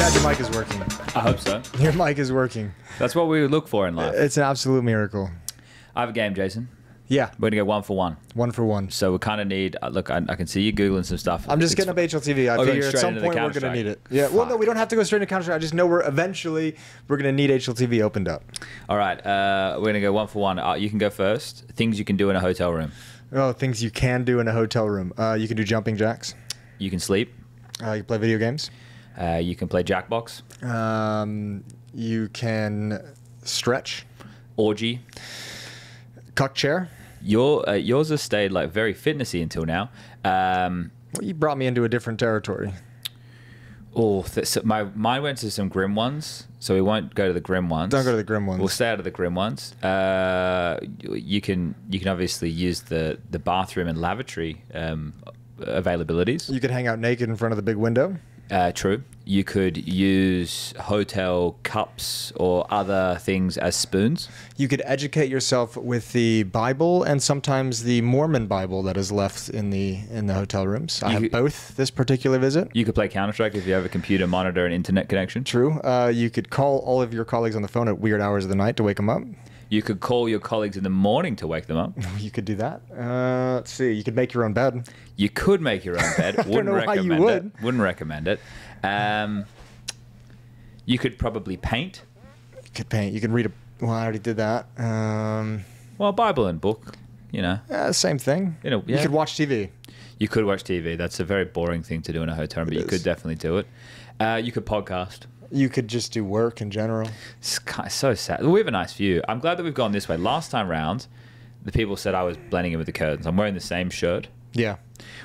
glad your mic is working. I hope so. Your mic is working. That's what we look for in life. It's an absolute miracle. I have a game, Jason. Yeah. We're going to go 1 for 1. 1 for 1. So we kind of need... Look, I can see you Googling some stuff. I'm just getting up HLTV. I figure at some point we're going to need it. Yeah. Well, no, we don't have to go straight to Counter-Strike. I just know we're going to need HLTV opened up. All right. We're going to go 1 for 1. You can go first. Things you can do in a hotel room. Oh, things you can do in a hotel room. You can do jumping jacks. You can sleep. You can play video games. You can play Jackbox. You can stretch. Orgy. Cuck chair. Yours has stayed like very fitnessy until now. Well, you brought me into a different territory. Oh, so mine went to some grim ones, so we won't go to the grim ones. Don't go to the grim ones. We'll stay out of the grim ones. You can obviously use the bathroom and lavatory availabilities. You could hang out naked in front of the big window. True. You could use hotel cups or other things as spoons. You could educate yourself with the Bible and sometimes the Mormon Bible that is left in the hotel rooms. I have both this particular visit. You could play Counter-Strike if you have a computer monitor and internet connection. True. You could call all of your colleagues on the phone at weird hours of the night to wake them up. You could call your colleagues in the morning to wake them up. You could do that. Let's see. You could make your own bed. You could make your own bed. Wouldn't recommend it. Wouldn't recommend it. You could probably paint. You could paint. You could read a... Well, I already did that. Well, Bible and book, you know. Same thing. You could watch TV. You could watch TV. That's a very boring thing to do in a hotel room, but you could definitely do it. You could podcast. You could just do work in general. It's kind of so sad. We have a nice view. I'm glad that we've gone this way. Last time round, the people said I was blending in with the curtains. I'm wearing the same shirt. Yeah.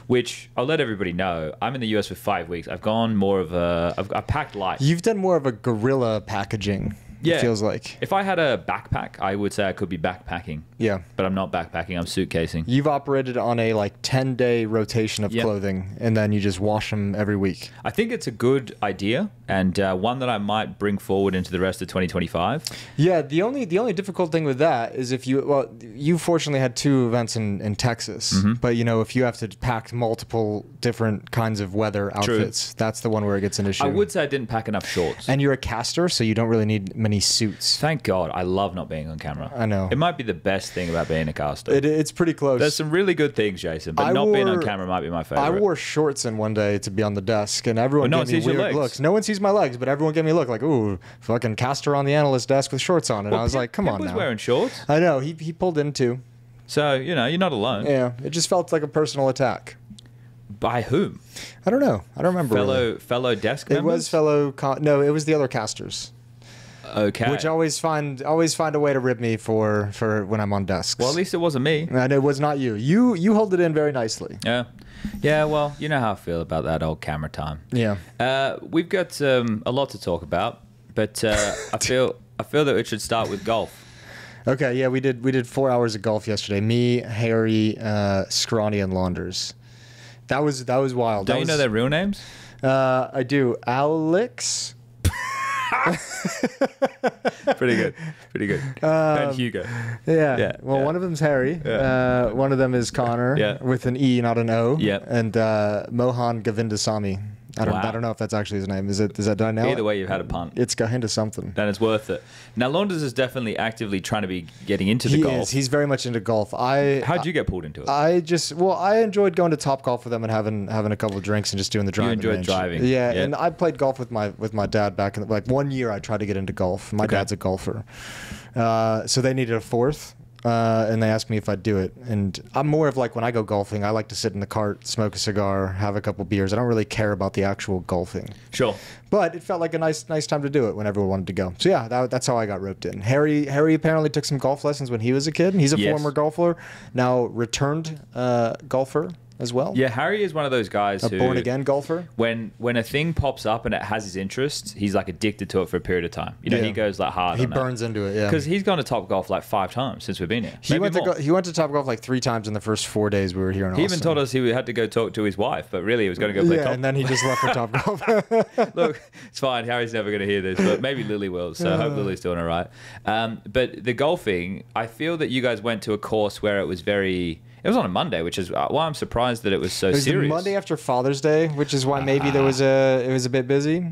Which I'll let everybody know. I'm in the US for 5 weeks. I've gone more of a... I've packed light. You've done more of a guerrilla packaging. Yeah. It feels like. If I had a backpack, I would say I could be backpacking. Yeah. But I'm not backpacking. I'm suitcasing. You've operated on a like 10-day rotation of clothing, and then you just wash them every week. I think it's a good idea, and one that I might bring forward into the rest of 2025. Yeah. The only difficult thing with that is if you fortunately had 2 events in Texas, but you know, if you have to pack multiple different kinds of weather outfits, that's the one where it gets an issue. I would say I didn't pack enough shorts. And you're a caster, so you don't really need many suits. Thank God. I love not being on camera. I know. It might be the best thing about being a caster. It's pretty close. There's some really good things, Jason, but not being on camera might be my favorite. I wore shorts in one day to be on the desk, and everyone gave me weird looks. No one sees my legs, but everyone gave me a look like, ooh, fucking caster on the analyst desk with shorts on. And I was like, come on now. Pip was wearing shorts. I know. He pulled in too. So, you know, you're not alone. Yeah. It just felt like a personal attack. By whom? I don't know. I don't remember. Fellow desk members? It was fellow... No, it was the other casters. Okay. Which always find a way to rib me for when I'm on desks. Well, at least it wasn't me. And it was not you. You hold it in very nicely. Yeah. Yeah, well, you know how I feel about that old camera time. Yeah. We've got a lot to talk about, but I feel that we should start with golf. Okay, yeah, we did 4 hours of golf yesterday. Me, Harry, Scrawny, and Launders. That was wild. Don't you know their real names? I do. Alex. Pretty good. And Hugo. Yeah. Well, one of them's Harry. Yeah. One of them is Connor with an E, not an O. Yeah. And Mohan Govindasamy. I don't know if that's actually his name. Is that did I know? Either way, you've had a punt. It's Gahinda something. Then it's worth it. Now, Launders is definitely actively trying to be getting into the golf. He's very much into golf. How'd you get pulled into it? I enjoyed going to Topgolf with them and having a couple of drinks and just doing the driving. You enjoyed driving. Yeah, and I played golf with my dad back in like 1 year. I tried to get into golf. My dad's a golfer, so they needed a fourth. And they asked me if I'd do it. And I'm more of like, when I go golfing, I like to sit in the cart, smoke a cigar, have a couple beers. I don't really care about the actual golfing. Sure. But it felt like a nice time to do it when everyone wanted to go. So yeah, that's how I got roped in. Harry apparently took some golf lessons when he was a kid. He's a former golfer, now returned golfer as well. Yeah, Harry is one of those guys who... born again golfer. When a thing pops up and it has his interests, he's like addicted to it for a period of time. You know, he goes like hard. He burns into it. Yeah, because he's gone to Topgolf like 5 times since we've been here. He went to Topgolf like 3 times in the first 4 days we were here in Austin. He even told us he had to go talk to his wife, but really he was going to go play Top. And then he just left for Topgolf. Look, it's fine. Harry's never going to hear this, but maybe Lily will. So I hope Lily's doing all right. But the golfing, I feel that you guys went to a course where it was very... It was on a Monday, which is why I'm surprised that it was so serious. It was the Monday after Father's Day, which is why maybe it was a bit busy.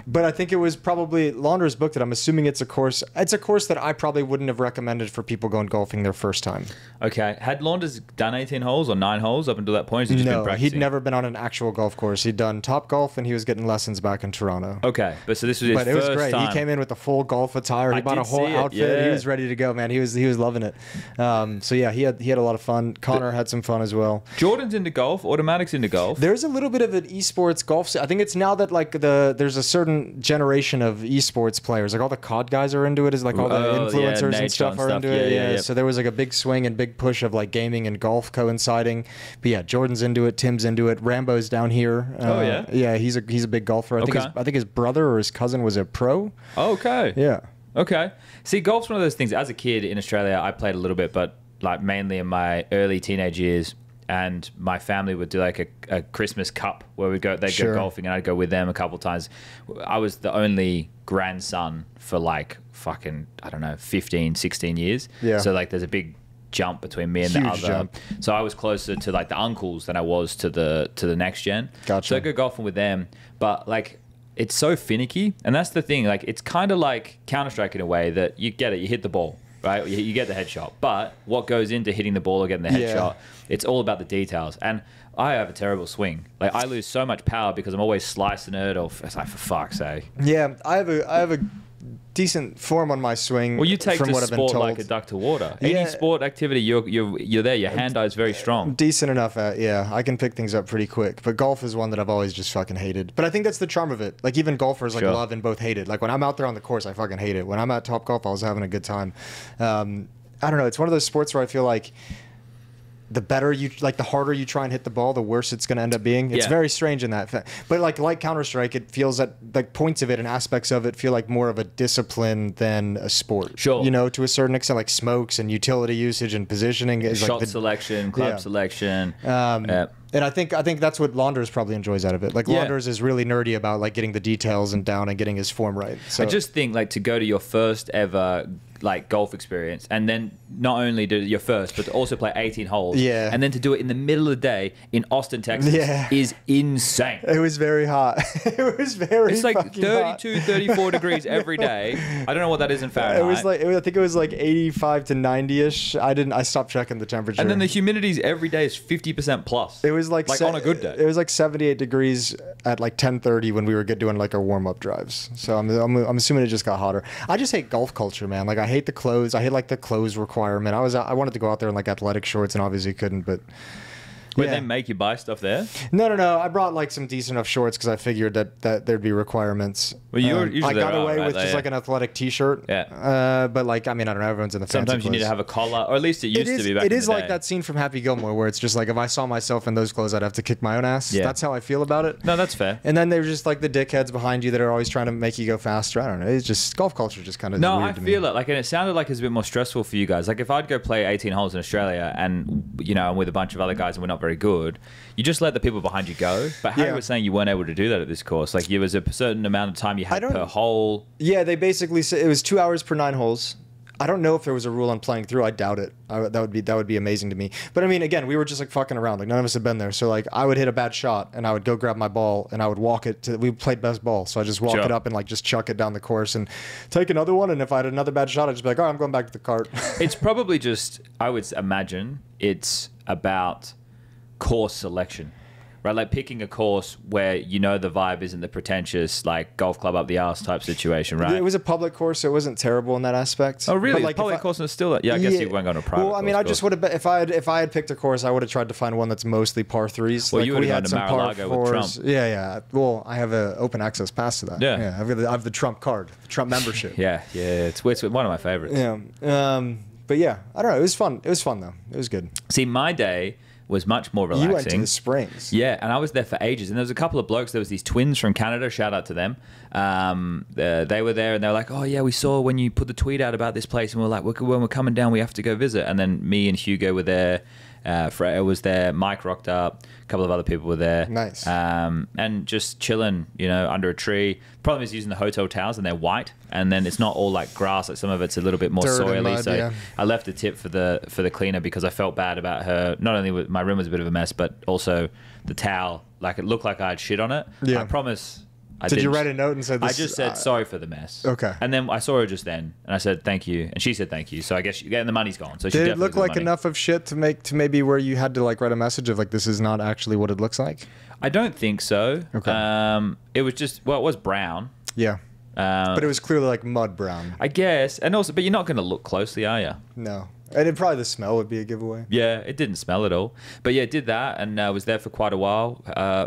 But I think it was probably Launders booked it. I'm assuming it's a course. It's a course that I probably wouldn't have recommended for people going golfing their first time. Okay. Had Launders done 18 holes or 9 holes up until that point? Has he just been practicing? He'd never been on an actual golf course. He'd done Top Golf, and he was getting lessons back in Toronto. Okay. But so this was his first time. But it was great. He came in with the full golf attire. He bought a whole outfit. Yeah. He was ready to go, man. He was loving it. So yeah, he had a lot of fun. Connor had some fun as well. Jordan's into golf. Automatic's into golf. There's a little bit of an esports golf. I think it's now that like there's a certain generation of esports players. Like all the COD guys are into it. Is like all the influencers and stuff are into it. Yeah. So there was like a big swing and big push of like gaming and golf coinciding. But yeah, Jordan's into it. Tim's into it. Rambo's down here. Yeah, he's a big golfer. I think his brother or his cousin was a pro. Okay. Yeah. Okay. See, golf's one of those things. As a kid in Australia, I played a little bit, but like mainly in my early teenage years. And my family would do like a Christmas cup where they'd go golfing, and I'd go with them a couple of times. I was the only grandson for like fucking, I don't know, 15, 16 years. Yeah. So like there's a big jump between me and the other. Jump. So I was closer to like the uncles than I was to the next gen. Gotcha. So I'd go golfing with them. But like, it's so finicky. And that's the thing. Like, it's kind of like Counter-Strike in a way that you get it, you hit the ball. Right, you get the headshot, but what goes into hitting the ball or getting the headshot? It's all about the details. And I have a terrible swing. Like I lose so much power because I'm always slicing it, or it's like for fuck's sake. Yeah, I have a decent form on my swing. Well, you take from to what I've been sport told. like a duck to water. Any sport activity, you're there. Your hand-eye is very strong. Decent enough at, yeah. I can pick things up pretty quick. But golf is one that I've always just fucking hated. But I think that's the charm of it. Like even golfers like love and both hate it. Like when I'm out there on the course, I fucking hate it. When I'm at Top Golf, I was having a good time. I don't know. It's one of those sports where I feel like the harder you try and hit the ball, the worse it's going to end up being. It's very strange in that. But like Counter-Strike, it feels that like points of it and aspects of it feel like more of a discipline than a sport. Sure. You know, to a certain extent, like smokes and utility usage and positioning. Is Shot like the, selection, club selection. And I think that's what Launders probably enjoys out of it. Like Launders is really nerdy about like getting the details and down and getting his form right. So I just think like to go to your first ever like golf experience, and then not only do your first, but to also play 18 holes, and then to do it in the middle of the day in Austin, Texas, is insane. It was very hot. It was very. It's like 32, hot. 34 degrees every day. I don't know what that is in Fahrenheit. It was like I think it was like 85 to 90ish. I stopped checking the temperature. And then the humidity's every day is 50% plus. It was like on a good day. It was like 78 degrees at like 10:30 when we were doing like our warm up drives. So I'm assuming it just got hotter. I just hate golf culture, man. Like I hate the clothes. I hate like the clothes requirement. I wanted to go out there in like athletic shorts and obviously couldn't, but Wait, they make you buy stuff there? No. I brought like some decent enough shorts because I figured that there'd be requirements. Well, you were usually I got away with just like an athletic T-shirt. Yeah. But like, I mean, I don't know. Everyone's in the fancy Sometimes you need to have a collar, or at least it used to be back in the day. It is like that scene from Happy Gilmore where it's just like, if I saw myself in those clothes, I'd have to kick my own ass. Yeah. That's how I feel about it. No, that's fair. And then they're just like the dickheads behind you that are always trying to make you go faster. I don't know. It's just golf culture just kind of No, weird I to me. feel it. Like, and it sounded like it's a bit more stressful for you guys. Like, if I'd go play 18 holes in Australia and, you know, I'm with a bunch of other guys and we're not very good, you just let the people behind you go. But Harry was saying you weren't able to do that at this course. Like, there was a certain amount of time you had per hole. Yeah, they basically said it was 2 hours per 9 holes. I don't know if there was a rule on playing through. I doubt it. That would be amazing to me. But I mean, again, we were just like fucking around. Like none of us had been there. So like, I would hit a bad shot and I would go grab my ball and I would walk it to. We played best ball, so I just walk it up and like just chuck it down the course and take another one. And if I had another bad shot, I'd just be like, oh, I'm going back to the cart. It's probably just. I would imagine it's about course selection. Right, like picking a course where you know the vibe isn't the pretentious, like golf club up the arse type situation, right? It was a public course, so it wasn't terrible in that aspect. Oh, really? But like public course is still. Yeah, I guess you weren't going to private. Well, I mean, I just would have. If I had picked a course, I would have tried to find one that's mostly par threes. Well, like, you would have gone to Mar-a-Lago with Trump. Yeah. Well, I have an open access pass to that. Yeah. I have the Trump card, the Trump membership. Yeah. It's one of my favorites. Yeah. But yeah, I don't know. It was fun. It was fun though. It was good. See, my day was much more relaxing. You went to the Springs. Yeah, and I was there for ages. And there was a couple of blokes. There was these twins from Canada. Shout out to them. They were there and they were like, oh, yeah, we saw when you put the tweet out about this place. And we were like, when we're coming down, we have to go visit. And then me and Hugo were there. Freya was there. Mike rocked up. A couple of other people were there. Nice. And just chilling, you know, under a tree. Problem is using the hotel towels and they're white. And then it's not all like grass. Like some of it's a little bit more Dirt soily. and mud, so I left a tip for the cleaner because I felt bad about her. Not only my room was a bit of a mess, but also the towel. Like it looked like I had shit on it. Yeah. I promise Did you write a note and said this? I just said sorry for the mess. Okay. And then I saw her just then, and I said thank you, and she said thank you. So I guess the money's gone. So did it look like enough of shit to maybe where you had to like write a message of like this is not actually what it looks like? I don't think so. Okay. It was just it was brown. Yeah. But it was clearly like mud brown. I guess, and also, but you're not going to look closely, are you? No. And probably the smell would be a giveaway. Yeah, it didn't smell at all. But yeah, did that and was there for quite a while.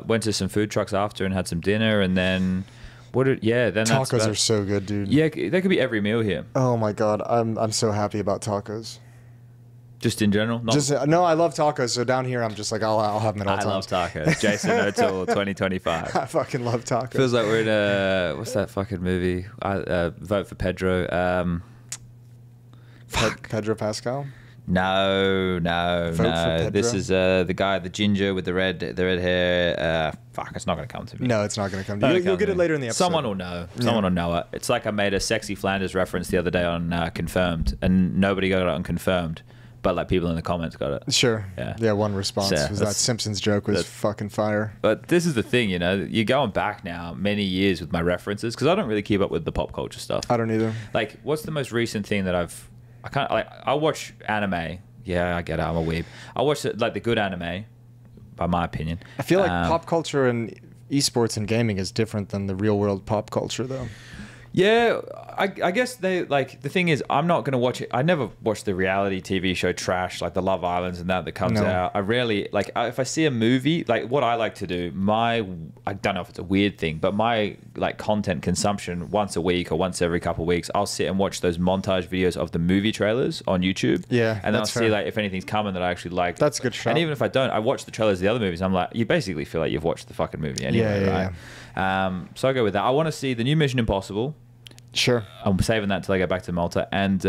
Went to some food trucks after and had some dinner, and then then tacos are so good, dude. Yeah, there could be every meal here. Oh my god, I'm so happy about tacos. Just in general? No, I love tacos. So down here, I'm just like, I'll have them at all times. I love tacos. Jason O'Toole, 2025. I fucking love tacos. Feels like we're in a what's that fucking movie? Vote for Pedro. Pedro Pascal. No. This is the guy, the ginger with the red hair. It's not gonna come to me. No, it's not gonna come to you. You'll get it later in the episode. Someone will know. Someone will know it. It's like I made a Sexy Flanders reference the other day on Confirmed, and nobody got it on Confirmed. But like people in the comments got it. Sure. Yeah. One response was that Simpsons joke was fucking fire. But this is the thing, you're going back now many years with my references because I don't really keep up with the pop culture stuff. I don't either. Like, what's the most recent thing that I watch anime. Yeah, I get it. I'm a weeb. I watch like the good anime, by my opinion. I feel like pop culture and esports and gaming is different than the real world pop culture, though. Yeah, I guess they like the thing is I'm not gonna watch it. I never watch the reality TV show trash like the Love Islands and that comes out. I rarely like if I see a movie like what I like to do. I don't know if it's a weird thing, but my like content consumption once a week or once every couple of weeks, I'll sit and watch those montage videos of the movie trailers on YouTube. Yeah, and then I'll see like if anything's coming that I actually like. That's a good show. And even if I don't, I watch the trailers of the other movies. I'm like, you basically feel like you've watched the fucking movie anyway, right? Yeah. So I go with that. I want to see the new Mission Impossible. Sure. I'm saving that till I get back to Malta. And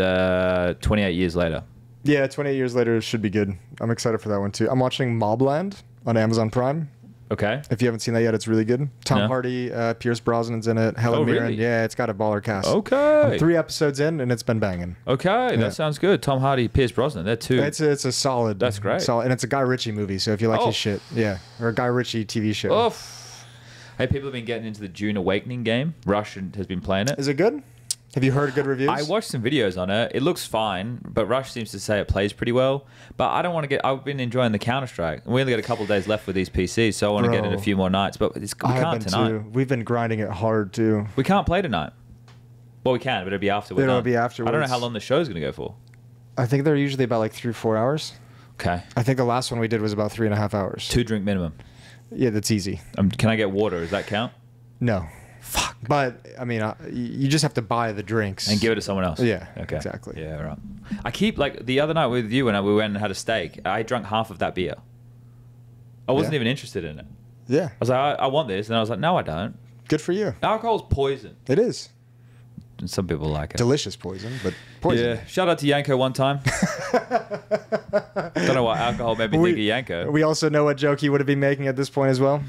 28 Years Later. Yeah, 28 Years Later should be good. I'm excited for that one too. I'm watching Mobland on Amazon Prime. Okay. If you haven't seen that yet, it's really good. Tom Hardy, Pierce Brosnan's in it. Helen Mirren. Really? Yeah, it's got a baller cast. Okay. I'm 3 episodes in, and it's been banging. Okay, that sounds good. Tom Hardy, Pierce Brosnan, they're two. It's a solid. That's great. Solid, and it's a Guy Ritchie movie, so if you like his shit, or a Guy Ritchie TV show. Hey, people have been getting into the Dune Awakening game. Rush has been playing it. Is it good? Have you heard good reviews? I watched some videos on it. It looks fine, but Rush seems to say it plays pretty well. But I don't want to get... I've been enjoying the Counter-Strike. We only got a couple of days left with these PCs, so I want to get in a few more nights. But we can't tonight. Too. We've been grinding it hard, too. We can't play tonight. Well, we can, but it'll be afterwards. It'll be afterwards. I don't know how long the show's going to go for. I think they're usually about like 3 or 4 hours. Okay. I think the last one we did was about 3.5 hours. 2 drink minimum. Yeah, that's easy. Can I get water? Does that count? No. Fuck. But I mean, you just have to buy the drinks and give it to someone else. Yeah. Okay. Exactly. Yeah. Right. I keep like the other night with you when we went and had a steak. I drank half of that beer. I wasn't even interested in it. Yeah. I was like, I want this, and I was like, no, I don't. Good for you. Alcohol's poison. It is. And some people like it. Delicious poison, but poison. Yeah. Shout out to Yanko one time. Don't know why alcohol made me think of Yanko. We also know what joke he would have been making at this point as well.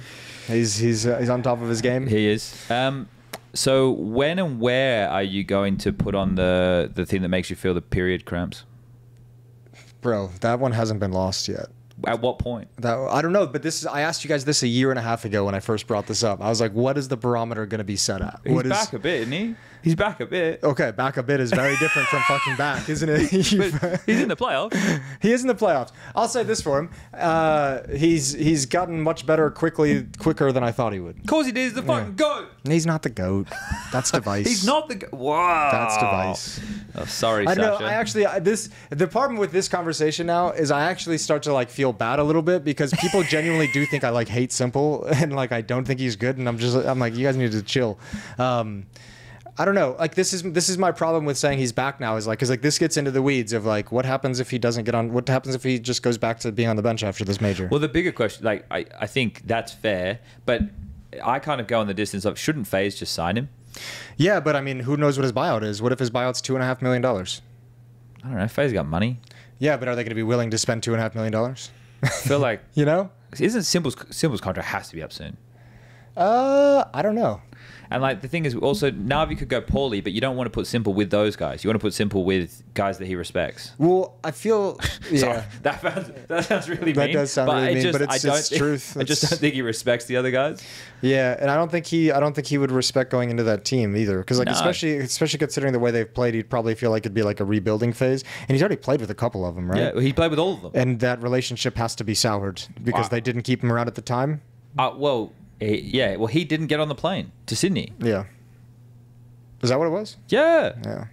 He's on top of his game. He is. So when and where are you going to put on the thing that makes you feel the period cramps? Bro, that one hasn't been lost yet. At what point? I don't know, but I asked you guys this a year and a half ago when I first brought this up. I was like, what is the barometer going to be set at? He's back a bit, isn't he? He's back a bit. Okay, back a bit is very different from fucking back, isn't it? He's in the playoffs. He is in the playoffs. I'll say this for him. He's gotten much better quicker than I thought he would. Of course he did. He's the fucking GOAT. He's not the GOAT. That's Device. He's not the GOAT. Wow. That's Device. Oh, sorry, I Sasha. know. The problem with this conversation now is I actually start to like feel bad a little bit because people genuinely do think I like hate Simple and like I don't think he's good, and I'm like, you guys need to chill. I don't know. Like this is my problem with saying he's back now is like, cause like this gets into the weeds of like, what happens if he doesn't get on? What happens if he just goes back to being on the bench after this major? Well, the bigger question, like I think that's fair, but I kind of go in the distance of shouldn't FaZe just sign him? Yeah, but I mean, who knows what his buyout is? What if his buyout's $2.5 million? I don't know. FaZe got money. Yeah, but are they going to be willing to spend $2.5 million? I feel like you know, isn't Simple's contract has to be up soon? I don't know. And like the thing is also NaVi could go poorly, but you don't want to put Simple with those guys. You want to put Simple with guys that he respects. Well, I feel Sorry, that sounds really mean. That does sound really mean, but it's think, truth. I just don't think he respects the other guys. Yeah, and I don't think he would respect going into that team either, because like especially considering the way they've played, he'd probably feel like it'd be like a rebuilding phase, and he's already played with a couple of them, right? Yeah, he played with all of them, and that relationship has to be soured because they didn't keep him around at the time. Well, he didn't get on the plane to Sydney. Yeah. Is that what it was? Yeah. Yeah.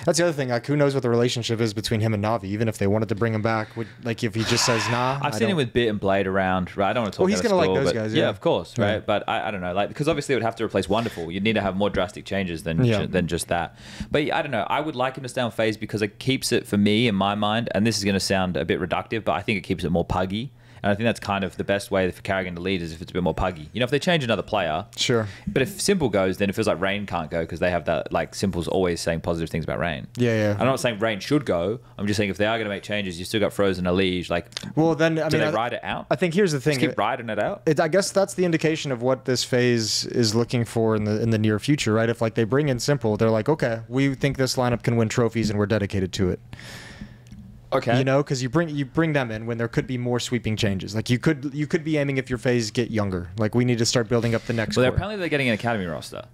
That's the other thing. Like, who knows what the relationship is between him and NaVi? Even if they wanted to bring him back, like if he just says nah. I've seen him with Bit and Blade around. Right? I don't want to talk. Well, he's gonna like those guys. Yeah, of course. Right. But I don't know. Like, because obviously it would have to replace Wonderful. You'd need to have more drastic changes than just that. But I don't know. I would like him to stay on FaZe because it keeps it, for me in my mind, and this is going to sound a bit reductive, but I think it keeps it more puggy. And I think that's kind of the best way for Carrigan to lead is if it's a bit more puggy. You know, if they change another player. Sure. But if Simple goes, then it feels like Rain can't go because they have that, like, Simple's always saying positive things about Rain. Yeah. I'm not saying Rain should go. I'm just saying if they are going to make changes, you've still got Frozen, Elige. Like, well, then, do they ride it out? I think here's the thing. Just keep riding it out? I guess that's the indication of what this phase is looking for in the near future, right? If, like, they bring in Simple, they're like, okay, we think this lineup can win trophies and we're dedicated to it. Okay. You know, because you bring them in when there could be more sweeping changes. Like you could be aiming if your phase get younger. Like we need to start building up the next. Well, apparently they're getting an academy roster.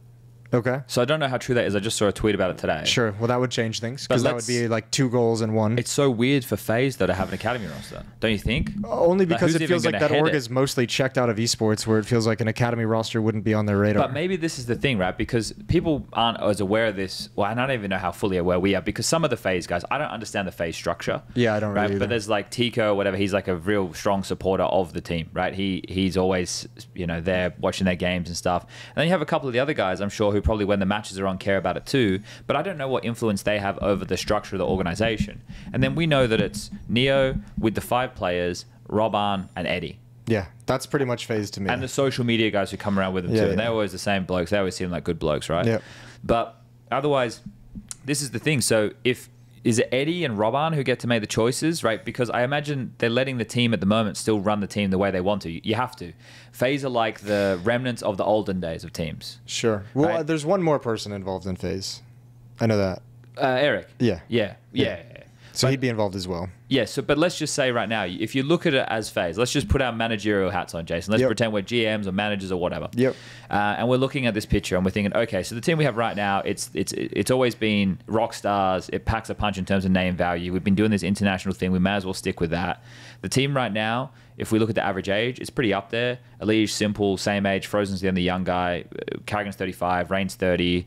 Okay. So I don't know how true that is. I just saw a tweet about it today. Sure. Well, that would change things because that would be like 2 goals in 1. It's so weird for FaZe though to have an academy roster, don't you think? Only because it feels like that org is mostly checked out of esports, where it feels like an academy roster wouldn't be on their radar. But maybe this is the thing, right? Because people aren't as aware of this. Well, I don't even know how fully aware we are because some of the FaZe guys, I don't understand the FaZe structure. Yeah, I don't really. But there's like Tico or whatever. He's like a real strong supporter of the team, right? He's always there watching their games and stuff. And then you have a couple of the other guys, I'm sure, who probably when the matches are on care about it too, but I don't know what influence they have over the structure of the organization. And then we know that it's Neo with the 5 players, Roban and Eddie. Yeah, that's pretty much FaZe to me. And the social media guys who come around with them too. And they're always the same blokes. They always seem like good blokes, right? Yeah. But otherwise, this is the thing. So is it Eddie and Roban who get to make the choices, right? Because I imagine they're letting the team at the moment still run the team the way they want to. You have to. FaZe are like the remnants of the olden days of teams. Sure. Well, right? There's one more person involved in FaZe. I know that. Eric. Yeah. So he'd be involved as well. Yeah, but let's just say right now, if you look at it as FaZe, let's just put our managerial hats on, Jason. Let's pretend we're GMs or managers or whatever. Yep. And we're looking at this picture and we're thinking, okay, so the team we have right now, it's always been rock stars. It packs a punch in terms of name value. We've been doing this international thing. We may as well stick with that. The team right now, if we look at the average age, it's pretty up there. Elige, Simple, same age. Frozen's the only young guy. Carrigan's 35. Rain's 30.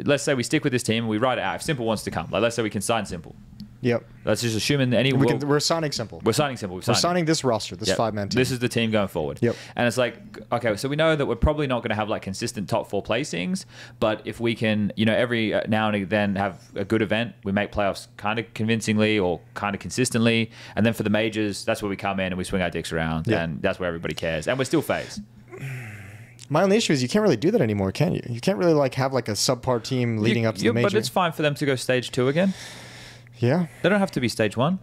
Let's say we stick with this team and we ride it out. If Simple wants to come, like let's say we can sign Simple. Yep. Let's just assume we're signing Simple. We're signing Simple. We're signing this roster, this 5-man team. This is the team going forward. Yep. And it's like, okay, so we know that we're probably not going to have like consistent top 4 placings, but if we can, every now and then have a good event, we make playoffs kind of convincingly or kind of consistently, and then for the majors, that's where we come in and we swing our dicks around, and that's where everybody cares, and we're still FaZe. My only issue is you can't really do that anymore, can you? You can't really like have like a subpar team leading up to the major. But it's fine for them to go stage 2 again. Yeah. They don't have to be stage 1.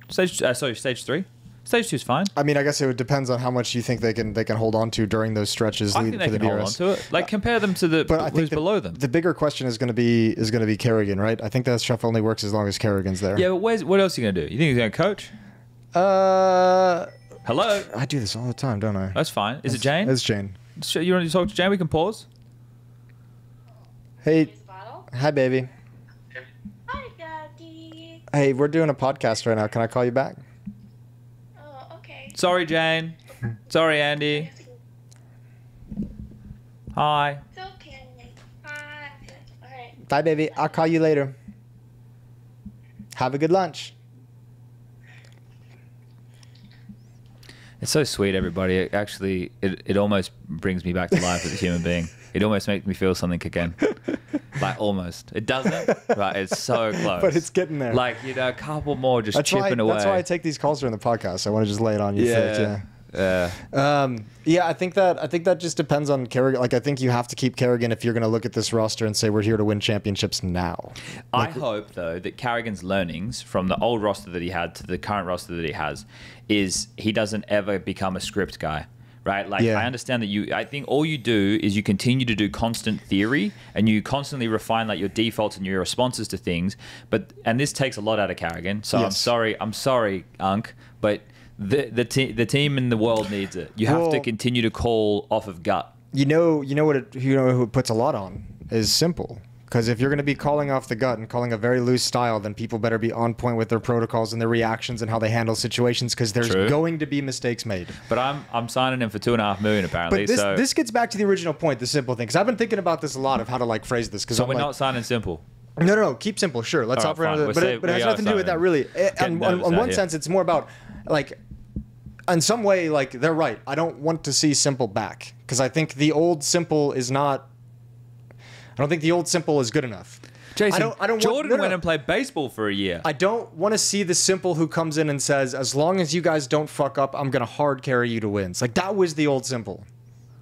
Stage 3. Stage 2 is fine. I mean, I guess it depends on how much you think they can hold on to during those stretches. I think they can hold on to it. Like compare them to who's below them. The bigger question is going to be Carrigan, right? I think that stuff only works as long as Carrigan's there. Yeah, but what else are you going to do? You think he's going to coach? Hello. I do this all the time, don't I? That's fine. Is it Jane? It's Jane. You want to talk to Jane? We can pause. Hey. Hi, baby. Hi, Daddy. Hey, we're doing a podcast right now. Can I call you back? Oh, okay. Sorry, Jane. Sorry, Andy. Hi. It's okay. Hi. All right. Bye, baby. I'll call you later. Have a good lunch. It's so sweet, everybody. It actually, it almost brings me back to life as a human being. It almost makes me feel something again. Like, almost. It doesn't, but it's so close. But it's getting there. Like, a couple more just chipping away. That's why I take these calls during the podcast. I want to just lay it on you. Yeah. I think that just depends on Carrigan. Like, I think you have to keep Carrigan if you're going to look at this roster and say we're here to win championships now. I hope though that Carrigan's learnings from the old roster that he had to the current roster that he has is he doesn't ever become a script guy. right? Like, I understand that I think all you do is you continue to do constant theory and you constantly refine like your defaults and your responses to things. And this takes a lot out of Carrigan. So I'm sorry, Unc, but the team in the world needs it. You have to continue to call off of gut. You know who it puts a lot on is simple. Because if you're going to be calling off the gut and calling a very loose style, then people better be on point with their protocols and their reactions and how they handle situations, because there's going to be mistakes made. But I'm signing him for $2.5 million apparently. But this gets back to the original point, the simple thing. Because I've been thinking about this a lot of how to like phrase this. So we're not signing simple. No, keep simple. Sure, let's operate on it. But it has nothing to do with that really. On one sense, it's more about like, in some way, like they're right. I don't want to see simple back because I think the old simple is not. I don't think the old simple is good enough. Jason, Jordan went and played baseball for a year. I don't want to see the simple who comes in and says, as long as you guys don't fuck up, I'm going to hard carry you to wins. Like, that was the old simple.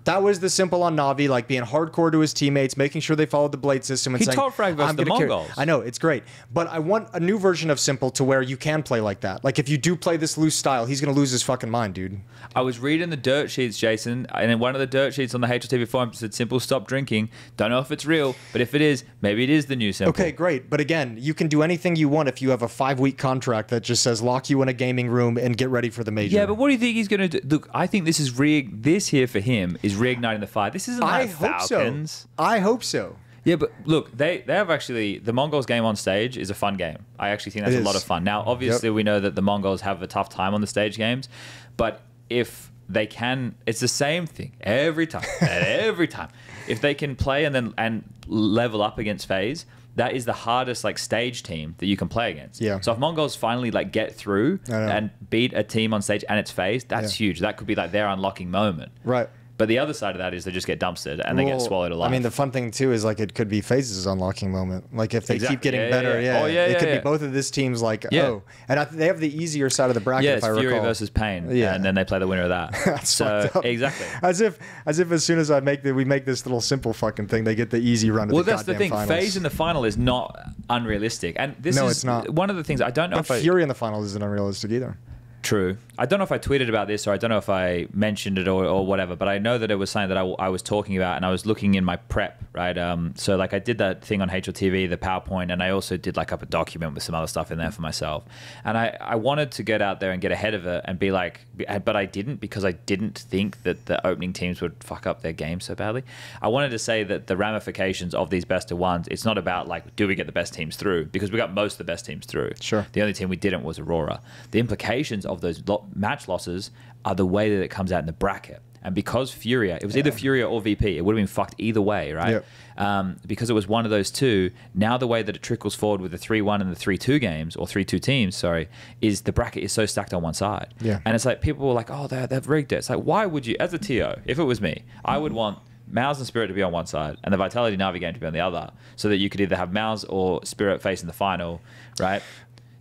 That was the simple on NaVi, like being hardcore to his teammates, making sure they followed the blade system. And he top frag versus the Mongolz. I know, it's great. But I want a new version of simple to where you can play like that. Like, if you do play this loose style, he's going to lose his fucking mind, dude. I was reading the dirt sheets, Jason, and in one of the dirt sheets on the HLTV forum said simple stop drinking. Don't know if it's real, but if it is, maybe it is the new simple. Okay, great. But again, you can do anything you want if you have a 5-week contract that just says lock you in a gaming room and get ready for the major. Yeah, but what do you think he's going to do? Look, I think this here for him is reigniting the fire. This isn't like Falcons. I hope so. Yeah, but look, they have actually, the Mongolz game on stage is a fun game. I actually think that's a lot of fun. Now, obviously, we know that the Mongolz have a tough time on the stage games, but if they can, it's the same thing every time. Every time. If they can play and level up against FaZe, that is the hardest like stage team that you can play against. Yeah. So if Mongolz finally like get through and beat a team on stage and it's FaZe, that's huge. That could be like their unlocking moment. Right. But the other side of that is they just get dumpstered and they get swallowed alive. I mean, the fun thing too is like it could be FaZe's unlocking moment. Like if they keep getting better, it could be both of this teams like and they have the easier side of the bracket. Yeah, it's FURIA versus Pain, and then they play the winner of that. That's so exactly as if as soon as we make this little simple fucking thing, they get the easy run. Well, that's the thing. Finals. FaZe in the final is not unrealistic, and this is it's not. One of the things I don't know. But FURIA in the final isn't unrealistic either. True. I don't know if I tweeted about this or I don't know if I mentioned it or whatever, but I know that it was something that I was talking about and I was looking in my prep, right? So like I did that thing on HLTV, the PowerPoint, and I also did like up a document with some other stuff in there for myself. And I wanted to get out there and get ahead of it and be like, but I didn't because I didn't think that the opening teams would fuck up their game so badly. I wanted to say that the ramifications of these best of ones, it's not about like, do we get the best teams through? Because we got most of the best teams through. Sure. The only team we didn't was Aurora. The implications of those match losses are the way that it comes out in the bracket. And because FURIA, it was either FURIA or VP, it would have been fucked either way, right? Yep. Because it was one of those two, now the way that it trickles forward with the 3-1 and the 3-2 games, or 3-2 teams, sorry, is the bracket is so stacked on one side. Yeah. And it's like, people were like, oh, they've rigged it. It's like, why would you, as a TO, if it was me, I would want Mouse and Spirit to be on one side and the Vitality NaVi game to be on the other, so that you could either have Mouse or Spirit facing the final, right?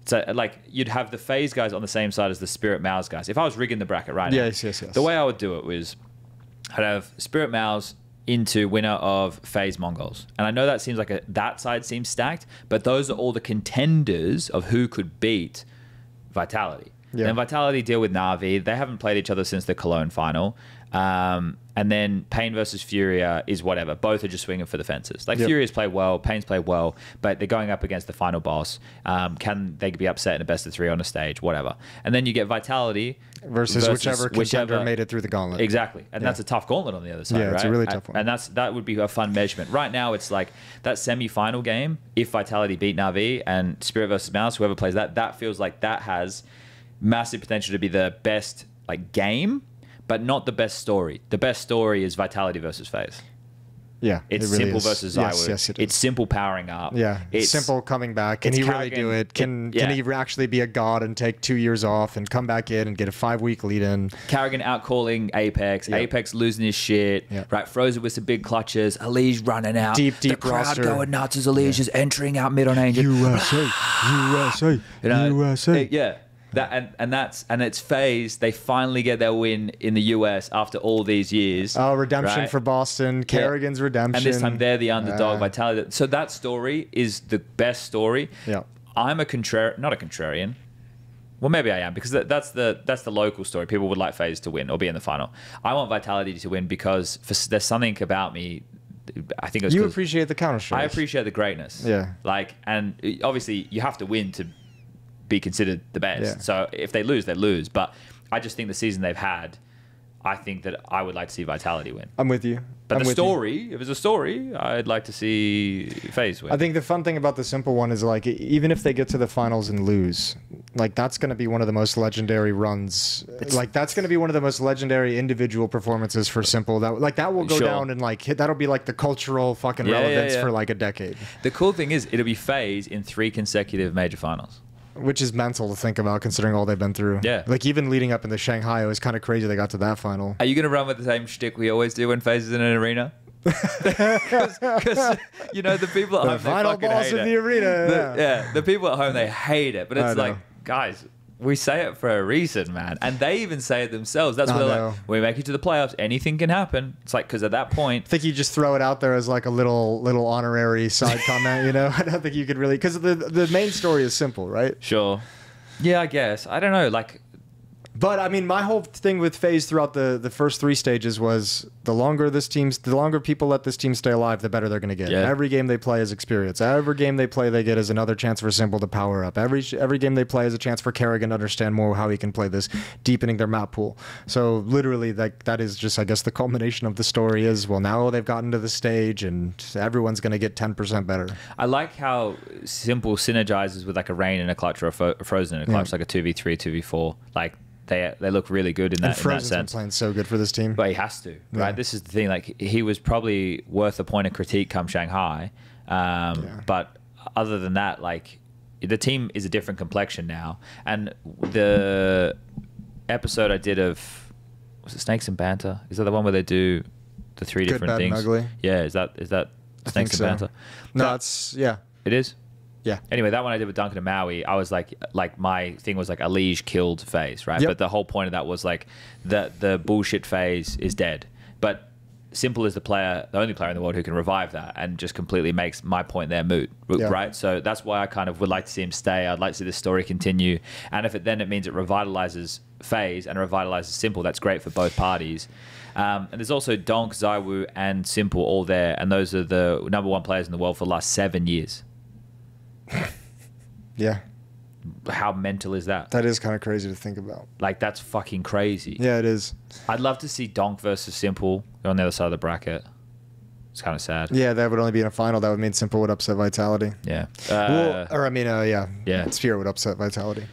So, like, you'd have the FaZe guys on the same side as the Spirit Mouse guys. If I was rigging the bracket right now, yes. The way I would do it was I'd have Spirit Mouse into winner of FaZe Mongolz. And I know that seems like that side seems stacked, but those are all the contenders of who could beat Vitality. Yeah. Then Vitality deal with NaVi. They haven't played each other since the Cologne final. And then Pain versus FURIA is whatever. Both are just swinging for the fences. Like, FURIA's played well, Pain's played well, but they're going up against the final boss. Can they be upset in a best of 3 on a stage? Whatever. And then you get Vitality versus whichever contender made it through the gauntlet. Exactly. And that's a tough gauntlet on the other side, right? It's a really tough one. And that would be a fun measurement. Right now, it's like that semi-final game, if Vitality beat NaVi and Spirit versus Mouse, whoever plays that feels like that has massive potential to be the best like game, but not the best story. The best story is Vitality versus FaZe. Yeah, it's really simple is. versus Yes, Zywood. yes, it is. It's simple powering up. Yeah, it's simple coming back. Can he really do it? Can he actually be a god and take 2 years off and come back in and get a 5-week lead in? Carrigan outcalling Apex. Apex losing his shit. Right, Frozen with some big clutches. Alige running out. Deep the crowd roster. Going nuts as Alige is entering out mid on Angel. USA. USA. Yeah. And it's FaZe. They finally get their win in the US after all these years. Oh, redemption for Boston. Carrigan's redemption. And this time they're the underdog. Vitality. So that story is the best story. Yeah. I'm not a contrarian. Well, maybe I am because that's the local story. People would like FaZe to win or be in the final. I want Vitality to win because there's something about me. I think you appreciate the counter strike. I appreciate the greatness. Yeah. Like, and obviously you have to win to be considered the best. Yeah. So if they lose, they lose. But I just think the season they've had, I think that I would like to see Vitality win. I'm with you. But if it's a story, I'd like to see FaZe win. I think the fun thing about the simple one is like, even if they get to the finals and lose, like that's going to be one of the most legendary runs. That's going to be one of the most legendary individual performances for simple. That will go down and that'll be like the cultural fucking relevance for like a decade. The cool thing is it'll be FaZe in 3 consecutive major finals. Which is mental to think about considering all they've been through. Yeah. Like even leading up into Shanghai, it was kind of crazy they got to that final. Are you going to run with the same shtick we always do when FaZe is in an arena? Because the people at home, final they fucking boss hate in it. the arena. The people at home, they hate it. But it's like, guys, we say it for a reason, man. And they even say it themselves. That's where like, we make it to the playoffs. Anything can happen. It's like, because at that point, I think you just throw it out there as like a little honorary side comment. I don't think you could really, because the main story is simple, right? Sure. Yeah, I guess. I don't know. Like, but I mean, my whole thing with FaZe throughout the first 3 stages was the longer people let this team stay alive, the better they're going to get. Yeah. Every game they play is experience. Every game they play, they get is another chance for Simple to power up. Every game they play is a chance for Kerrigan to understand more how he can play this, deepening their map pool. So literally, that is just, I guess, the culmination of the story is, well, now they've gotten to the stage and everyone's going to get 10% better. I like how Simple synergizes with like a Rain in a clutch or a Frozen in a clutch, like a 2v3, 2v4. Like, they look really good in that Frozen's sense. been playing so good for this team. But he has to, right? Yeah. This is the thing. Like, he was probably worth a point of critique come Shanghai. But other than that, like, the team is a different complexion now. And the episode I did of, was it Snakes and Banter? Is that the one where they do the 3 Good, different bad, things? And ugly. Yeah, is that Snakes and Banter? No, it's, yeah. It is? Yeah. Anyway, that one I did with Duncan and Maui, I was like my thing was like Alige killed FaZe, right? Yep. But the whole point of that was like the bullshit FaZe is dead. But Simple is the only player in the world who can revive that and just completely makes my point there moot, right? So that's why I kind of would like to see him stay. I'd like to see this story continue. And if it means it revitalizes FaZe and revitalizes Simple, that's great for both parties. And there's also Donk, Zywoo, and Simple all there. And those are the #1 players in the world for the last 7 years. Yeah. How mental is that? That is kind of crazy to think about. Like, that's fucking crazy. Yeah, it is. I'd love to see Donk versus Simple on the other side of the bracket. It's kind of sad. Yeah, that would only be in a final. That would mean Simple would upset Vitality. Yeah. Yeah. Sphere would upset Vitality.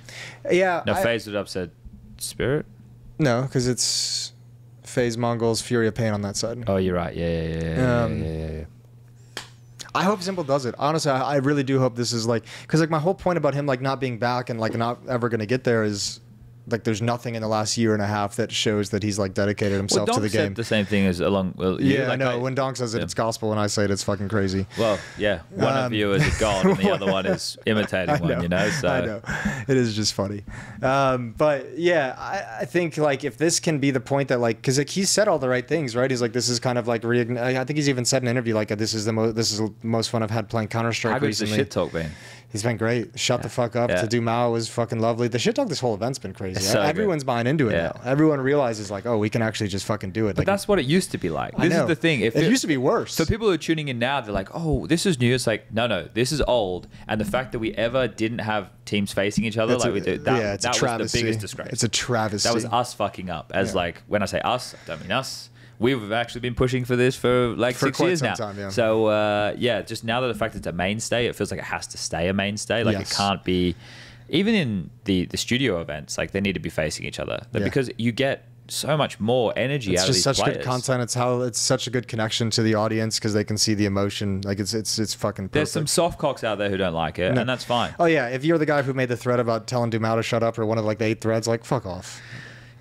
Yeah. No, FaZe would upset Spirit? No, because it's FaZe, Mongolz, FURIA, Pain on that side. Oh, you're right. Yeah. I hope Simple does it. Honestly, I really do hope this is like, because like my whole point about him like not being back and like not ever going to get there is like there's nothing in the last year and a half that shows that he's like dedicated himself to the game. Said the same thing as yeah, like, I know. When Donk says it, it's gospel. When I say it, it's fucking crazy. Well, yeah. One of you is a god and the other one is imitating one, you know? So. I know. It is just funny. But yeah, I think like if this can be the point that like, because like he's said all the right things, right? He's like, this is kind of like, I think he's even said in an interview like, this is the most fun I've had playing Counter-Strike recently. How good's the shit talk been? He's been great. Shut the fuck up. To do Mao was fucking lovely. The shit talk this whole event's been crazy. So everyone's buying into it now. Everyone realizes like, oh, we can actually just fucking do it. But like, that's what it used to be like. This is the thing. It used to be worse. So people who are tuning in now, they're like, oh, this is new. It's like, no, this is old. And the fact that we ever didn't have teams facing each other like we do, that was the biggest disgrace. It's a travesty. That was us fucking up. As like, when I say us, I don't mean us. We've actually been pushing for this for like 6 years now. So just now that the fact it's a mainstay, it feels like it has to stay a mainstay. Like it can't be, even in the studio events, like they need to be facing each other because you get so much more energy out of these players. It's just such good content. It's such a good connection to the audience because they can see the emotion. Like it's fucking perfect. There's some soft cocks out there who don't like it, and that's fine. Oh yeah, if you're the guy who made the thread about telling Dumao to shut up or one of like the 8 threads, like fuck off.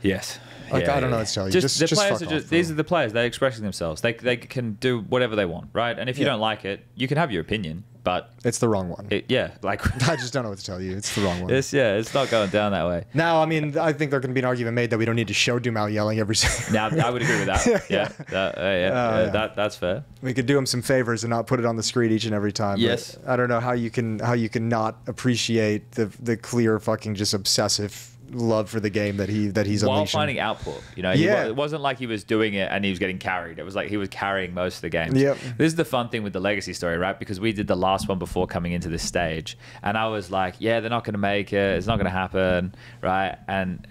Yes. Like, I don't know what to tell you. Just the players fuck are just, off, these bro. are the players. They're expressing themselves. They can do whatever they want, right? And if you don't like it, you can have your opinion, but It's the wrong one. like I just don't know what to tell you. It's the wrong one. it's not going down that way. Now, I mean, I think there can be an argument made that we don't need to show Dumao yelling every second. Now, I would agree with that. Yeah. That's fair. We could do him some favors and not put it on the screen each and every time. but Yes. I don't know how you can not appreciate the clear fucking just obsessive love for the game that he's While unleashing. finding output, it wasn't like he was doing it and he was getting carried. It was like he was carrying most of the games. Yep. This is the fun thing with the legacy story, right? Because we did the last one before coming into this stage, and I was like, yeah, they're not going to make it. It's not going to happen, right? And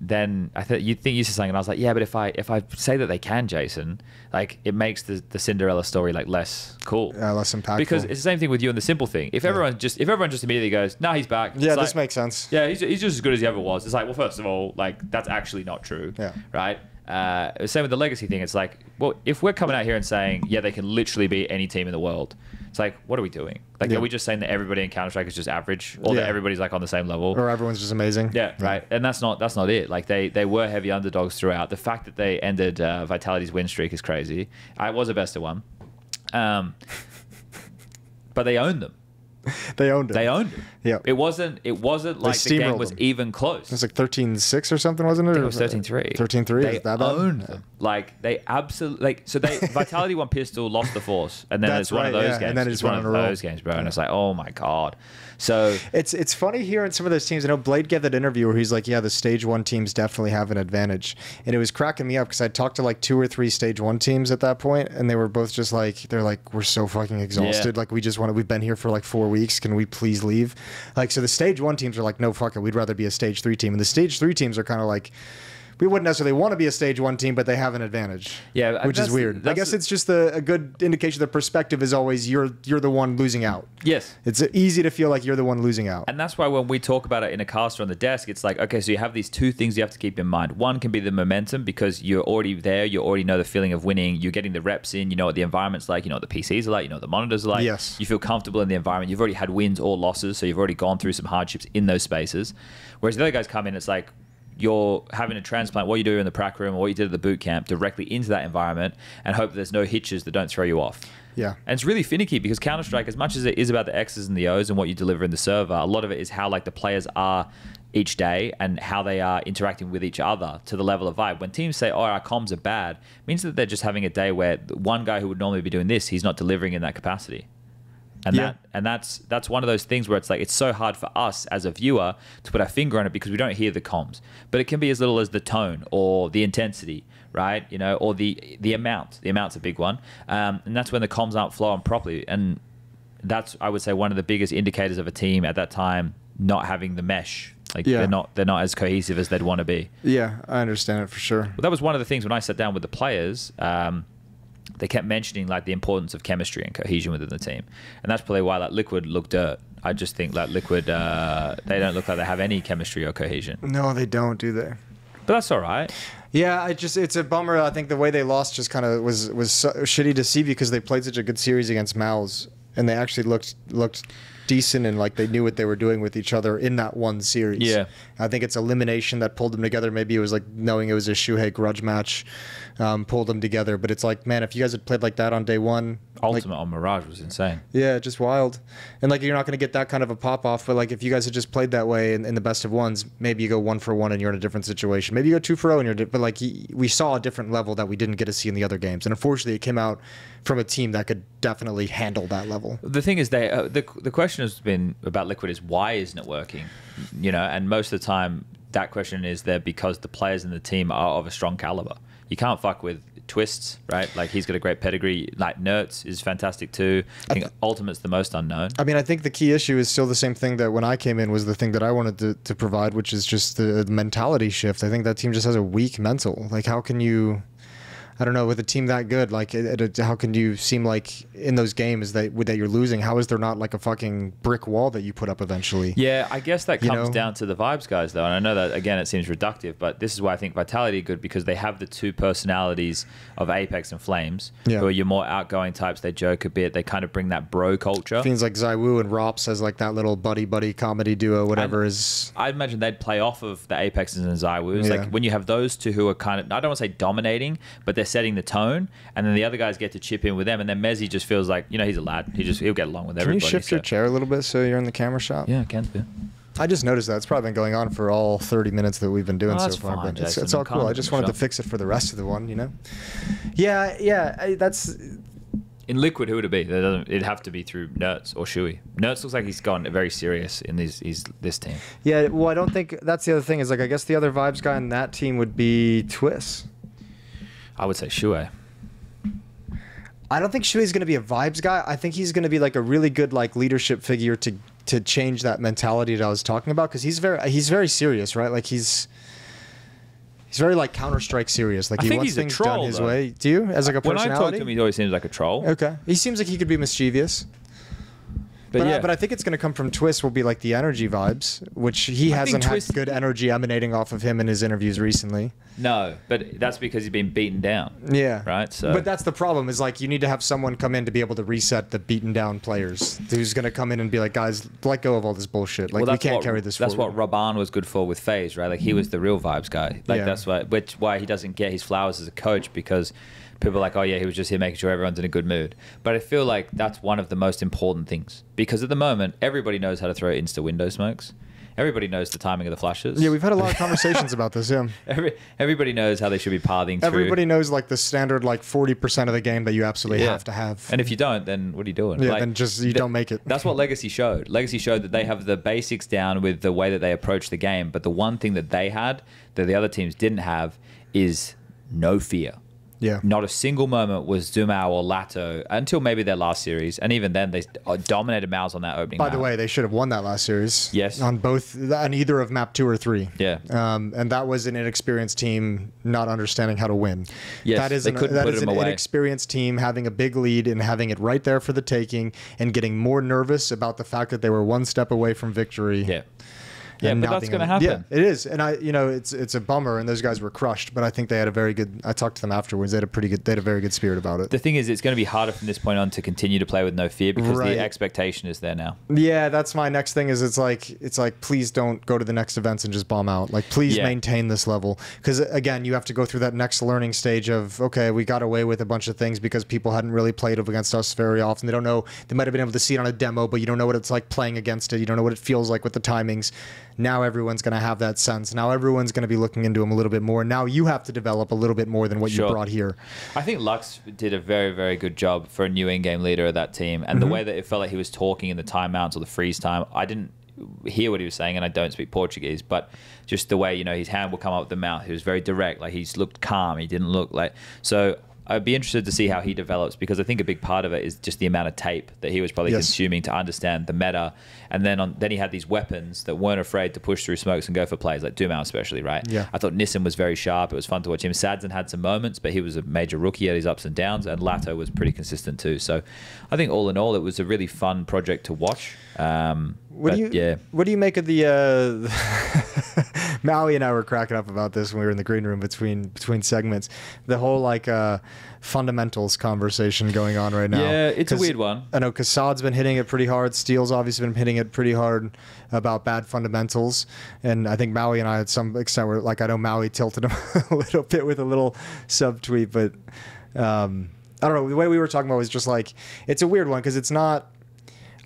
then I thought you said something, and I was like, yeah, but if I say that they can, Jason, like it makes the Cinderella story like less cool, less impactful. Because it's the same thing with you and the simple thing. If everyone just immediately goes, nah, he's back. Yeah, it's this like, makes sense. yeah, he's just as good as he ever was. It's like, well, first of all, like that's actually not true. Yeah. Right. Same with the legacy thing. It's like, well, if we're coming out here and saying, yeah, they can literally beat any team in the world, it's like, what are we doing? Like, Yeah. are we just saying that everybody in Counter-Strike is just average, or that everybody's like on the same level, Or everyone's just amazing. yeah, right. And that's not it. Like they were heavy underdogs throughout. The fact that they ended Vitality's win streak is crazy. It was a best of one, but they owned them. They owned it. They owned it. Yeah. It wasn't like the game steamrolled was them. even close. It was like 13-6 or something, wasn't it? I think it was 13-3. 13-3. They Is that bad? owned Yeah. them. Like they absolutely so they Vitality won pistol, lost the Force, and then That's it's one of right, those yeah. games. And then it's it's one one of in a row. those games, bro. And it's like, oh my god. So It's funny hearing some of those teams. I know Blade gave that interview where he's like, yeah, the stage 1 teams definitely have an advantage. And it was cracking me up because I talked to like 2 or 3 stage 1 teams at that point, and they were both just like, they're like, we're so fucking exhausted. Yeah. Like, we've been here for like 4 weeks. Can we please leave? Like, so the stage 1 teams are like, no, fuck it. We'd rather be a stage 3 team. And the stage 3 teams are kind of like, we wouldn't necessarily want to be a stage 1 team, but they have an advantage. Yeah, which is weird. I guess it's just a good indication. The perspective is always you're the one losing out. yes. It's easy to feel like you're the one losing out. And that's why when we talk about it in a caster on the desk, it's like, okay, so you have these 2 things you have to keep in mind. One can be the momentum because you're already there. You already know the feeling of winning. You're getting the reps in. You know what the environment's like. You know what the PCs are like. You know what the monitors are like. Yes. You feel comfortable in the environment. You've already had wins or losses, so you've already gone through some hardships in those spaces. Whereas the other guys come in, it's like, you're having a transplant, what you do in the prac room or what you did at the boot camp directly into that environment and hope that there's no hitches that don't throw you off. Yeah. And it's really finicky because Counter-Strike, as much as it is about the X's and the O's and what you deliver in the server, a lot of it is how like the players are each day and how they are interacting with each other to the level of vibe. When teams say, oh, our comms are bad, it means that they're just having a day where one guy who would normally be doing this, he's not delivering in that capacity. And that's one of those things where it's like it's so hard for us as a viewer to put our finger on it because we don't hear the comms. But it can be as little as the tone or the intensity, right? You know, or the amount. The amount's a big one, and that's when the comms aren't flowing properly. And that's, I would say, one of the biggest indicators of a team at that time not having the mesh. Like they're not as cohesive as they'd want to be. Yeah, I understand it for sure. But that was one of the things when I sat down with the players. They kept mentioning like the importance of chemistry and cohesion within the team, and that's probably why like Liquid look dirt. I just think like Liquid, they don't look like they have any chemistry or cohesion. No, they don't, do they? But that's all right. Yeah, it's a bummer. I think the way they lost just kind of was so shitty to see because they played such a good series against Mongolz, and they actually looked decent and like they knew what they were doing with each other in that one series. Yeah. I think it's elimination that pulled them together. Maybe it was like knowing it was a Shuhei grudge match pulled them together. But it's like, man, if you guys had played like that on day one. Ultimate on Mirage was insane. Yeah, just wild. And like you're not going to get that kind of a pop off. But like if you guys had just played that way in the best of ones, maybe you go 1 for 1 and you're in a different situation. Maybe you go 2 for 0 and you're but like we saw a different level that we didn't get to see in the other games. And unfortunately, it came out from a team that could definitely handle that level. The thing is, the question has been about Liquid is why isn't it working? You know, and most of the time that question is there because the players in the team are of a strong caliber. You can't fuck with Twists, right? Like he's got a great pedigree. Like Nertz is fantastic too. I think Ultimate's the most unknown. I mean, I think the key issue is still the same thing that when I came in was the thing that I wanted to provide, which is just the mentality shift. I think that team just has a weak mental. Like how can you... I don't know, with a team that good, like, how can you seem like in those games that you're losing? How is there not like a fucking brick wall that you put up eventually? Yeah, I guess that comes down to the vibes guys, though. And I know that, again, it seems reductive, but this is why I think Vitality are good, because they have the two personalities of Apex and Flames, who are your more outgoing types. They joke a bit. They kind of bring that bro culture. Feels like Zywoo and Rops as like that little buddy comedy duo, whatever is. I imagine they'd play off of the Apexes and Zywoos. Like when you have those two who are kind of, I don't want to say dominating, but they're setting the tone, and then the other guys get to chip in with them, and then Mezzy just feels like, you know, he's a lad. He'll get along with everybody. Can you shift your chair a little bit so you're in the camera shot? Yeah, I can do. I just noticed that. It's probably been going on for all 30 minutes that we've been doing so far. Fine, but it's all cool. I just wanted to fix it for the rest of the one, you know? Yeah, that's... In Liquid, who would it be? It'd have to be through Nerds or Shui. Nerds looks like he's gone very serious in this team. Yeah, well, I don't think... That's the other thing, is like, I guess the other vibes guy in that team would be Twist. I would say Shui. I don't think Shui's going to be a vibes guy. I think he's going to be like a really good like leadership figure to change that mentality that I was talking about, because he's very serious, right? Like he's very like Counter-Strike serious. Like he wants things done his way. Do you, as like a personality? When I talk to him, he always seems like a troll. Okay, he seems like he could be mischievous. But I think it's going to come from Twist. Will be like the energy vibes, which he hasn't had good energy emanating off of him in his interviews recently. No, but that's because he's been beaten down. Yeah. Right. So. But that's the problem. Is like you need to have someone come in to be able to reset the beaten down players. Who's going to come in and be like, guys, let go of all this bullshit. Like we can't carry this. That's forward. what Raban was good for with FaZe, right? Like he was the real vibes guy. Like that's why he doesn't get his flowers as a coach, because people are like, oh yeah, he was just here making sure everyone's in a good mood. But I feel like that's one of the most important things, because at the moment everybody knows how to throw insta window smokes. Everybody knows the timing of the flashes. Yeah, we've had a lot of conversations about this. Yeah. Everybody knows how they should be pathing through. Everybody knows like the standard like 40% of the game that you absolutely have to have. And if you don't, then what are you doing? Yeah, like, then just you don't make it. That's what Legacy showed. Legacy showed that they have the basics down with the way that they approach the game, but the one thing that they had that the other teams didn't have is no fear. Yeah. Not a single moment was Zumao or Lato until maybe their last series, and even then they dominated Mouse on that opening. By the way, they should have won that last series. Yes. On either of map 2 or 3. Yeah. And that was an inexperienced team not understanding how to win. Yes. That is an inexperienced team having a big lead and having it right there for the taking, and getting more nervous about the fact that they were one step away from victory. Yeah. Yeah, but that's going to happen. Yeah, it is, and it's a bummer, and those guys were crushed. But I think they had a very good. I talked to them afterwards. They had a very good spirit about it. The thing is, it's going to be harder from this point on to continue to play with no fear, because the expectation is there now. Yeah, that's my next thing. Is it's like please don't go to the next events and just bomb out. Like please maintain this level, because again, you have to go through that next learning stage of okay, we got away with a bunch of things because people hadn't really played against us very often. They don't know. They might have been able to see it on a demo, but you don't know what it's like playing against it. You don't know what it feels like with the timings. Now everyone's going to have that sense. Now everyone's going to be looking into them a little bit more. Now you have to develop a little bit more than what you brought here. I think Lux did a very, very good job for a new in-game leader of that team. And the way that it felt like he was talking in the timeouts or the freeze time, I didn't hear what he was saying, and I don't speak Portuguese, but just the way, his hand would come up with the mouth. He was very direct. Like, he's looked calm. He didn't look like... So I'd be interested to see how he develops, because I think a big part of it is just the amount of tape that he was probably consuming to understand the meta. And then he had these weapons that weren't afraid to push through smokes and go for plays, like Dumao especially, right? Yeah. I thought Nissan was very sharp. It was fun to watch him. Sadzen had some moments, but he was a major rookie at his ups and downs, and Lato was pretty consistent too. So I think all in all, it was a really fun project to watch. What do you make of the Maui and I were cracking up about this when we were in the green room between segments, the whole fundamentals conversation going on right now. Yeah, it's a weird one. I know Kassad's been hitting it pretty hard. Steele's obviously been hitting it pretty hard about bad fundamentals, and I think Maui and I had some extent where I know Maui tilted him a little bit with a little subtweet, but I don't know, the way we were talking about was just it's a weird one, because it's not...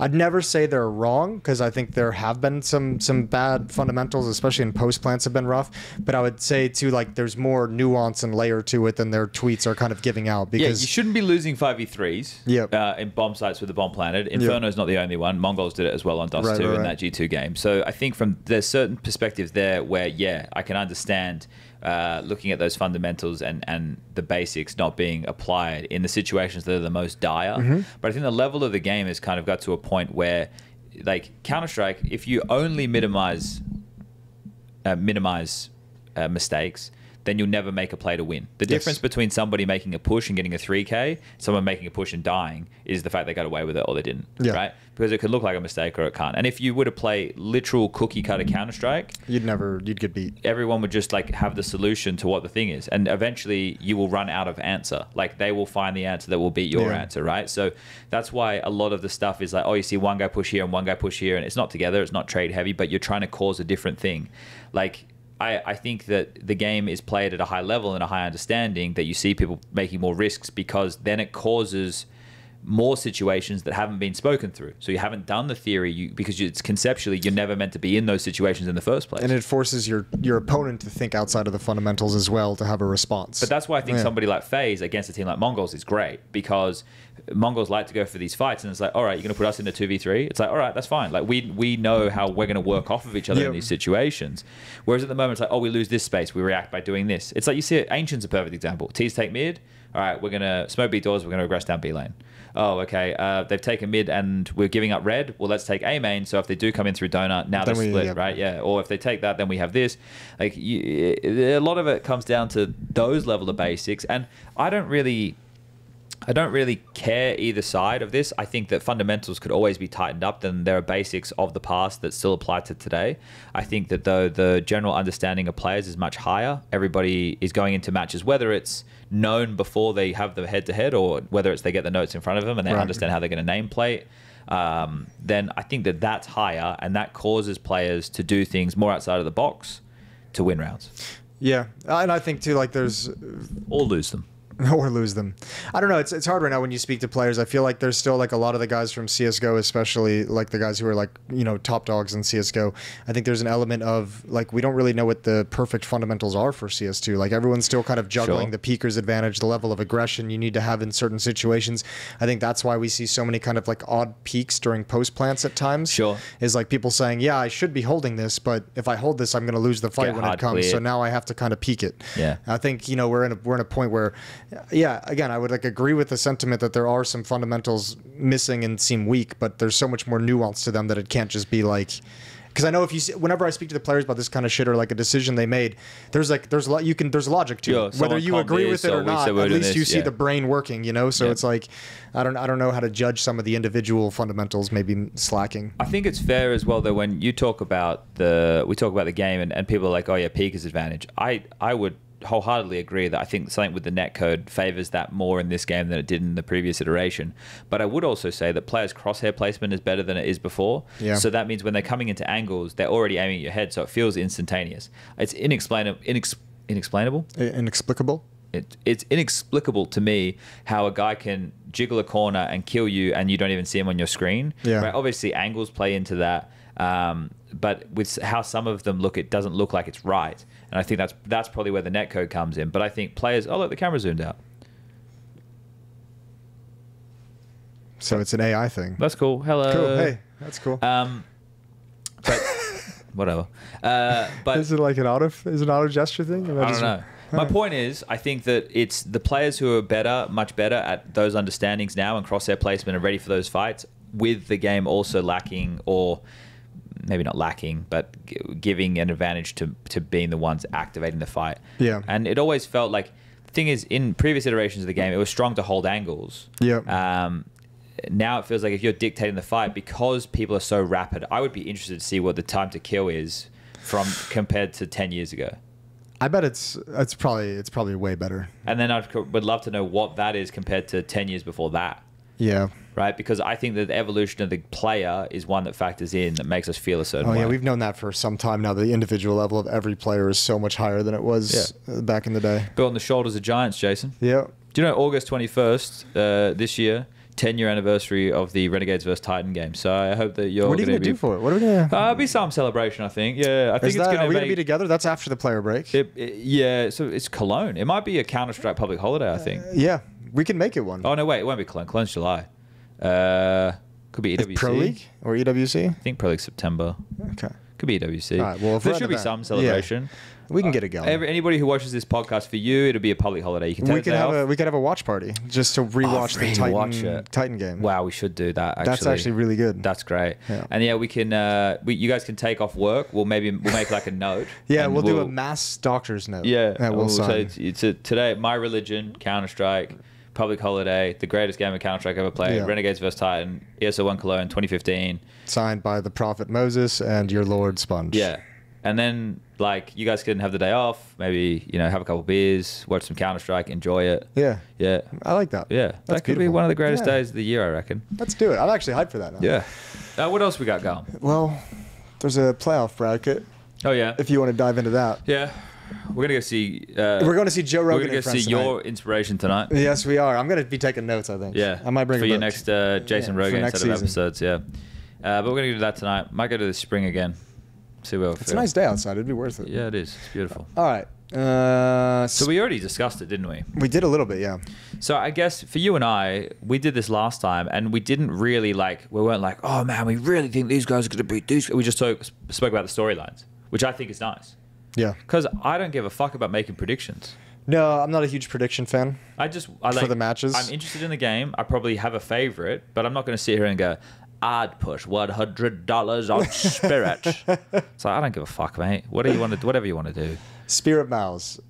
I'd never say they're wrong, because I think there have been some bad fundamentals, especially in post plants have been rough. But I would say too, there's more nuance and layer to it than their tweets are kind of giving out. Because you shouldn't be losing 5v3s in bomb sites with the bomb planted. Inferno's not the only one. Mongolz did it as well on Dust 2 in that G2 game. So I think there's certain perspectives there where I can understand looking at those fundamentals and the basics not being applied in the situations that are the most dire. But I think the level of the game has kind of got to a point where, Counter-Strike, if you only minimize mistakes, then you'll never make a play to win. The difference between somebody making a push and getting a 3K, someone making a push and dying, is the fact they got away with it or they didn't, right? Because it could look like a mistake or it can't. And if you were to play literal cookie cutter Counter-Strike, you'd get beat. Everyone would just like have the solution to what the thing is. And eventually you will run out of answer. Like they will find the answer that will beat your answer, right? So that's why a lot of the stuff is like, oh, you see one guy push here and one guy push here, and it's not together, it's not trade heavy, but you're trying to cause a different thing. Like, I think that the game is played at a high level and a high understanding that you see people making more risks, because then it causes more situations that haven't been spoken through. So you haven't done the theory because it's conceptually you're never meant to be in those situations in the first place. And it forces your opponent to think outside of the fundamentals as well to have a response. But that's why I think somebody like FaZe against a team like Mongolz is great, because Mongolz like to go for these fights, and it's like, all right, you're going to put us in a 2v3? It's like, all right, that's fine. Like we know how we're going to work off of each other in these situations. Whereas at the moment, it's like, oh, we lose this space, we react by doing this. It's like, you see it, Ancient's a perfect example. T's take mid. All right, we're going to smoke B doors, we're going to regress down B lane. Oh, okay, they've taken mid and we're giving up red. Well, let's take A main. So if they do come in through donut, now they're split, right? Yeah. Or if they take that, then we have this. Like a lot of it comes down to those level of basics. And I don't really care either side of this. I think that fundamentals could always be tightened up. Then there are basics of the past that still apply to today. I think that though the general understanding of players is much higher. Everybody is going into matches, whether it's known before they have the head-to-head or whether it's they get the notes in front of them and they understand how they're going to nameplate. Then I think that that's higher, and that causes players to do things more outside of the box to win rounds. Yeah, and I think too, like there's... Or lose them. Or lose them. I don't know. It's hard right now when you speak to players. I feel like there's still like a lot of the guys from CSGO, especially like the guys who are like, you know, top dogs in CSGO. I think there's an element of like, we don't really know what the perfect fundamentals are for CS2. Like everyone's still kind of juggling the peeker's advantage, the level of aggression you need to have in certain situations. I think that's why we see so many kind of like odd peaks during post plants at times. Is like people saying, yeah, I should be holding this, but if I hold this, I'm going to lose the fight when it comes. Cleared. So now I have to kind of peak it. Yeah. I think, you know, we're in a point where, yeah, again, I would like agree with the sentiment that there are some fundamentals missing and seem weak, but there's so much more nuance to them that it can't just be like, because I know if you see, whenever I speak to the players about this kind of shit or like a decision they made, there's logic to it. Whether you agree with it or not, at least you see the brain working, you know. So it's like, I don't know how to judge some of the individual fundamentals maybe slacking. I think it's fair as well though when you talk about we talk about the game and people are like, oh yeah, peaker's advantage. I would wholeheartedly agree that I think something with the netcode favors that more in this game than it did in the previous iteration. But I would also say that players' crosshair placement is better than it is before. Yeah. So that means when they're coming into angles, they're already aiming at your head, so it feels instantaneous. It's inexplicable. Inexplicable? It's inexplicable to me how a guy can jiggle a corner and kill you and you don't even see him on your screen. Yeah. Right? Obviously, angles play into that. But with how some of them look, it doesn't look like it's right. And I think that's probably where the netcode comes in. But I think players... Oh, look, the camera zoomed out. So it's an AI thing. That's cool. Hello. Cool. Hey, that's cool. But whatever. But is it like an auto gesture thing? I don't know. My point is, I think that it's the players who are much better at those understandings now and crosshair placement and ready for those fights, with the game also lacking, or maybe not lacking, but giving an advantage to being the ones activating the fight. Yeah. And it always felt like, the thing is, in previous iterations of the game, it was strong to hold angles. Yeah. Now it feels like if you're dictating the fight, because people are so rapid, I would be interested to see what the time to kill is compared to 10 years ago. I bet it's probably way better. And then I would love to know what that is compared to 10 years before that. Yeah. Right? Because I think that the evolution of the player is one that factors in, that makes us feel a certain way. Oh, yeah, we've known that for some time now. The individual level of every player is so much higher than it was back in the day. Built on the shoulders of giants, Jason. Yeah. Do you know August 21st this year, 10-year anniversary of the Renegades vs. Titan game? So I hope that you're... What are you going to do for it? What are we going to... be some celebration, I think. Yeah, I think it's going to... Are we going to be together? That's after the player break. Yeah, so it's Cologne. It might be a Counter-Strike public holiday, I think. Yeah, we can make it one. Oh, no, wait. It won't be Cologne. Cologne's July. Could be EWC. Pro League or EWC? I think Pro League September. Okay. Could be WC. All right, well, if there we're should at be that, some celebration. We can get it going. Anybody who watches this podcast, for you, it'll be a public holiday. You can take we could a day have off. we could have a watch party just to rewatch the Titan game. Wow, we should do that. Actually. That's actually really good. That's great. Yeah. And yeah, we can. You guys can take off work. We'll make like a note. Yeah, we'll do a mass doctor's note. Yeah, that we'll sign. So it's today. My religion, Counter Strike, public holiday, the greatest game of Counter Strike ever played. Yeah. Renegades vs Titan, ESO 1 Cologne, 2015. Signed by the Prophet Moses and your Lord Sponge. Yeah. And then, like, you guys can have the day off, maybe, have a couple beers, watch some Counter-Strike, enjoy it. Yeah. Yeah. I like that. Yeah. That's that could be beautiful. one of the greatest days of the year, I reckon. Let's do it. I'm actually hyped for that now. Yeah. What else we got going? Well, there's a playoff bracket, Oh, yeah. if you want to dive into that. Yeah. We're going to go see... We're going to see Joe Rogan We're going to and go friends see tonight. your inspiration tonight. Yes, we are. I'm going to be taking notes, I think. Yeah. I might bring for a your book. next Jason for Rogan next set of season. episodes, yeah. But we're going to do that tonight. Might go to the spring again. See where we It's a nice day outside. It'd be worth it. Yeah, it is. It's beautiful. All right. So we already discussed it, didn't we? We did a little bit, yeah. So I guess for you and I, we did this last time, and we didn't really we weren't like, oh man, we really think these guys are going to beat these. We just spoke about the storylines, which I think is nice. Yeah. Because I don't give a fuck about making predictions. No, I'm not a huge prediction fan. For the matches. I'm interested in the game. I probably have a favorite, but I'm not going to sit here and go, I'd push $100 on Spirit. So I don't give a fuck, mate. Whatever you want to do. Spirit Mouse.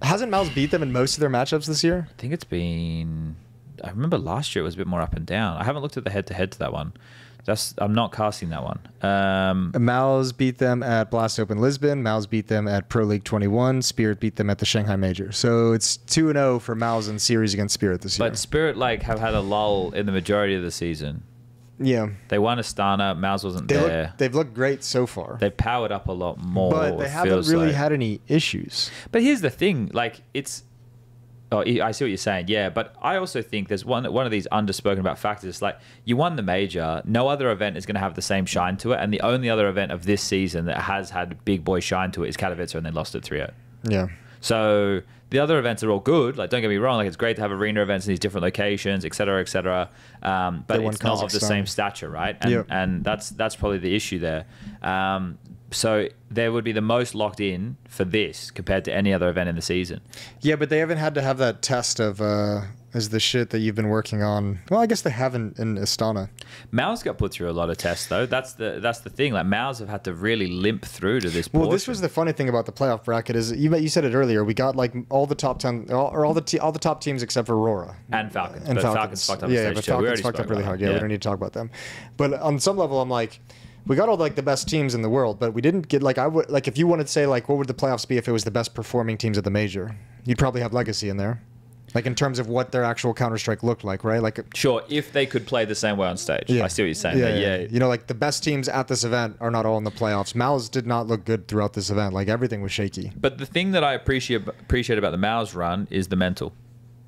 Hasn't Mouse beat them in most of their matchups this year? I think it's been... I remember last year it was a bit more up and down. I haven't looked at the head-to-head to that one. I'm not casting that one. Mouse beat them at Blast Open Lisbon. Mouse beat them at Pro League 21. Spirit beat them at the Shanghai Major. So it's 2-0 for Mouse in series against Spirit this year. But Spirit have had a lull in the majority of the season. Yeah. They won Astana. Mouse wasn't there. They've looked great so far. They've powered up a lot more. But they haven't really had any issues. But here's the thing. It's... Oh, I see what you're saying. Yeah, but I also think there's one of these underspoken about factors. It's like, you won the major. No other event is going to have the same shine to it. And the only other event of this season that has had big boy shine to it is Katowice, and they lost it 3-0. Yeah. So the other events are all good. Like, don't get me wrong. Like, it's great to have arena events in these different locations, et cetera, et cetera. But it's not of the same stature, right? And that's probably the issue there. So there would be the most locked in for this compared to any other event in the season. Yeah, but they haven't had to have that test of is the shit that you've been working on. Well, I guess they haven't in Astana. Mao's got put through a lot of tests though. That's the thing. Like, Mao's have had to really limp through to this point. Well, this was the funny thing about the playoff bracket is you said it earlier. We got like all the top 10 or all the top teams except for Aurora and Falcons. And Falcons fucked up. Yeah, but Falcons fucked up really hard. Yeah, we don't need to talk about them. But on some level, I'm like, we got all like the best teams in the world, but we didn't get if you wanted to say like what would the playoffs be if it was the best performing teams at the major, you'd probably have Legacy in there. Like, in terms of what their actual Counter-Strike looked like, right? Like, sure, if they could play the same way on stage. Yeah. I see what you're saying. Yeah. You know, like, the best teams at this event are not all in the playoffs. Mouse did not look good throughout this event. Like, everything was shaky. But the thing that I appreciate about the Mouse run is the mental.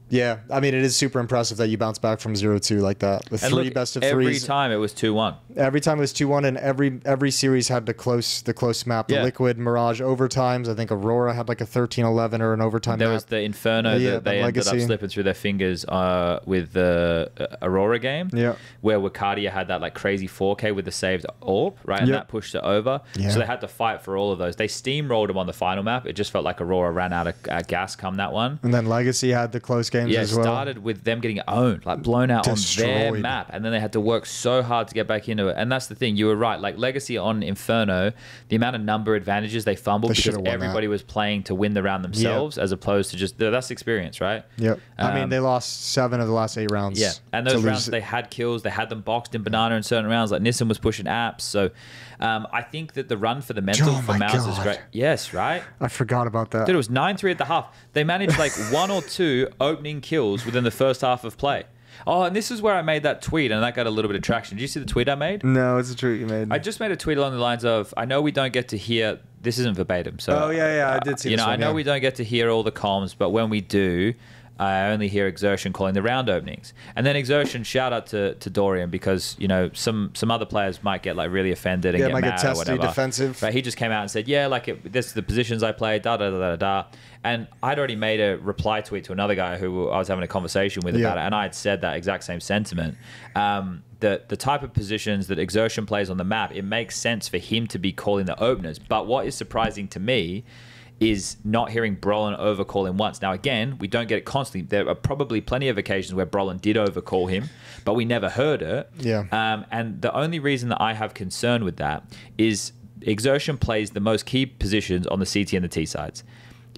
Yeah, I mean, it is super impressive that you bounce back from 0-2 like that with three best of threes. Every time it was 2-1. Every time it was 2-1, and every series had the close map. The Liquid, Mirage overtimes. I think Aurora had like a 13-11 or an overtime There map. was the Inferno that they ended up slipping through their fingers with the Aurora game. Yeah. Where Wakadia had that like crazy 4K with the saved AWP, right? And that pushed it over. Yeah. So they had to fight for all of those. They steamrolled them on the final map. It just felt like Aurora ran out of gas come that one. And then Legacy had the close games as well. Yeah, started with them getting owned, like blown out Destroyed. on their map, and then they had to work so hard to get back into it. And that's the thing, you were right. Like Legacy on Inferno, the amount of number advantages they fumbled because everybody was playing to win the round themselves, as opposed to just that's experience, right? Yep. I mean, they lost 7 of the last 8 rounds. Yeah, and those rounds they had kills, they had them boxed in banana in certain rounds. Like Nissan was pushing apps, so I think that the run for the mental for Mouse is great. Yes, right. I forgot about that. Dude, it was 9-3 at the half. They managed like 1 or 2 opening kills within the first half of play. Oh, and this is where I made that tweet, and that got a little bit of traction. Did you see the tweet I made? No, it's a tweet you made. I just made a tweet along the lines of, I know we don't get to hear, this isn't verbatim, so... Oh, yeah, I did see this one, I know we don't get to hear all the comms, but when we do, I only hear Xertion calling the round openings. And then Xertion, shout out to Dorian, because, you know, some other players might get like really offended and get mad testy, or whatever. defensive. But he just came out and said, yeah, like this is the positions I play, da da da da da. And I'd already made a reply tweet to another guy who I was having a conversation with about it, and I had said that exact same sentiment. The type of positions that Xertion plays on the map, it makes sense for him to be calling the openers. But what is surprising to me is not hearing Brolin overcall him once. Now, again, we don't get it constantly. There are probably plenty of occasions where Brolin did overcall him, but we never heard it. Yeah. And the only reason that I have concern with that is Xertion plays the most key positions on the CT and the T sides.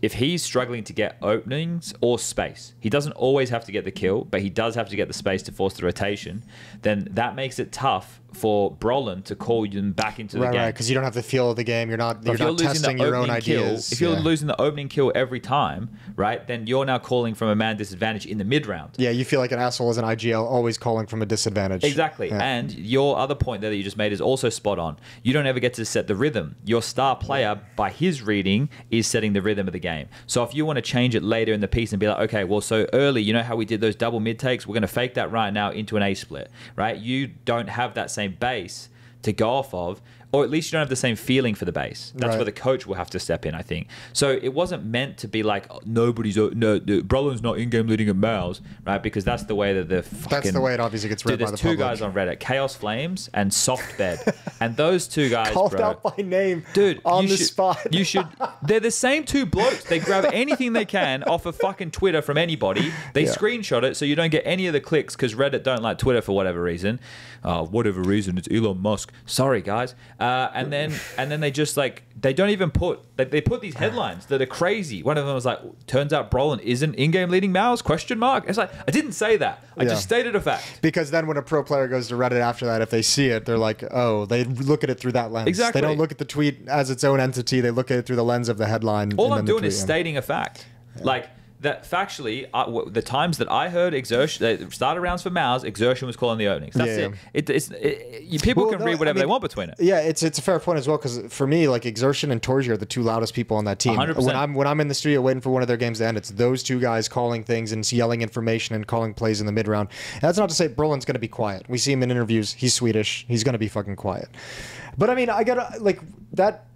If he's struggling to get openings or space, he doesn't always have to get the kill, but he does have to get the space to force the rotation, then that makes it tough for Brolin to call them back into the game. Right, because you don't have the feel of the game. You're not testing your own ideas. If you're losing the opening kill every time, right, then you're now calling from a man disadvantage in the mid round. Yeah, you feel like an asshole as an IGL, always calling from a disadvantage. Exactly. Yeah. And your other point there that you just made is also spot on. You don't ever get to set the rhythm. Your star player, by his reading, is setting the rhythm of the game. So if you want to change it later in the piece and be like, okay, well, so early, you know how we did those double mid takes? We're going to fake that right now into an A split, right? You don't have that same base to go off of, or at least you don't have the same feeling for the base. That's where the coach will have to step in, I think. So it wasn't meant to be like, oh, Brolin's not in-game leading at Mouse, right? Because that's the way that the fucking... That's the way it obviously gets read by the public. There's two guys on Reddit, Chaos Flames and Soft Bed. And those two guys, called out by name, dude, on the spot. You should... They're the same two blokes. They grab anything they can off of fucking Twitter from anybody. They screenshot it so you don't get any of the clicks because Reddit don't like Twitter for whatever reason. Whatever reason, it's Elon Musk. Sorry, guys. And then they just like, they don't even put, they put these headlines that are crazy. One of them was like, turns out Brolin isn't in-game leading Mouse, ? It's like, I didn't say that. I just stated a fact. Because then when a pro player goes to Reddit after that, if they see it, they're like, oh, they look at it through that lens. Exactly. They don't look at the tweet as its own entity. They look at it through the lens of the headline. All I'm doing is stating a fact. Like, that factually, the times that I heard Xertion, started rounds for Mouse, Xertion was calling the openings. That's it. People can read whatever they want between it. Yeah, it's a fair point as well, because for me, like Xertion and Torji are the two loudest people on that team. 100%. When I'm in the studio waiting for one of their games to end, it's those two guys calling things and yelling information and calling plays in the mid round. And that's not to say Brolin's going to be quiet. We see him in interviews. He's Swedish. He's going to be fucking quiet. But I mean, I gotta like that.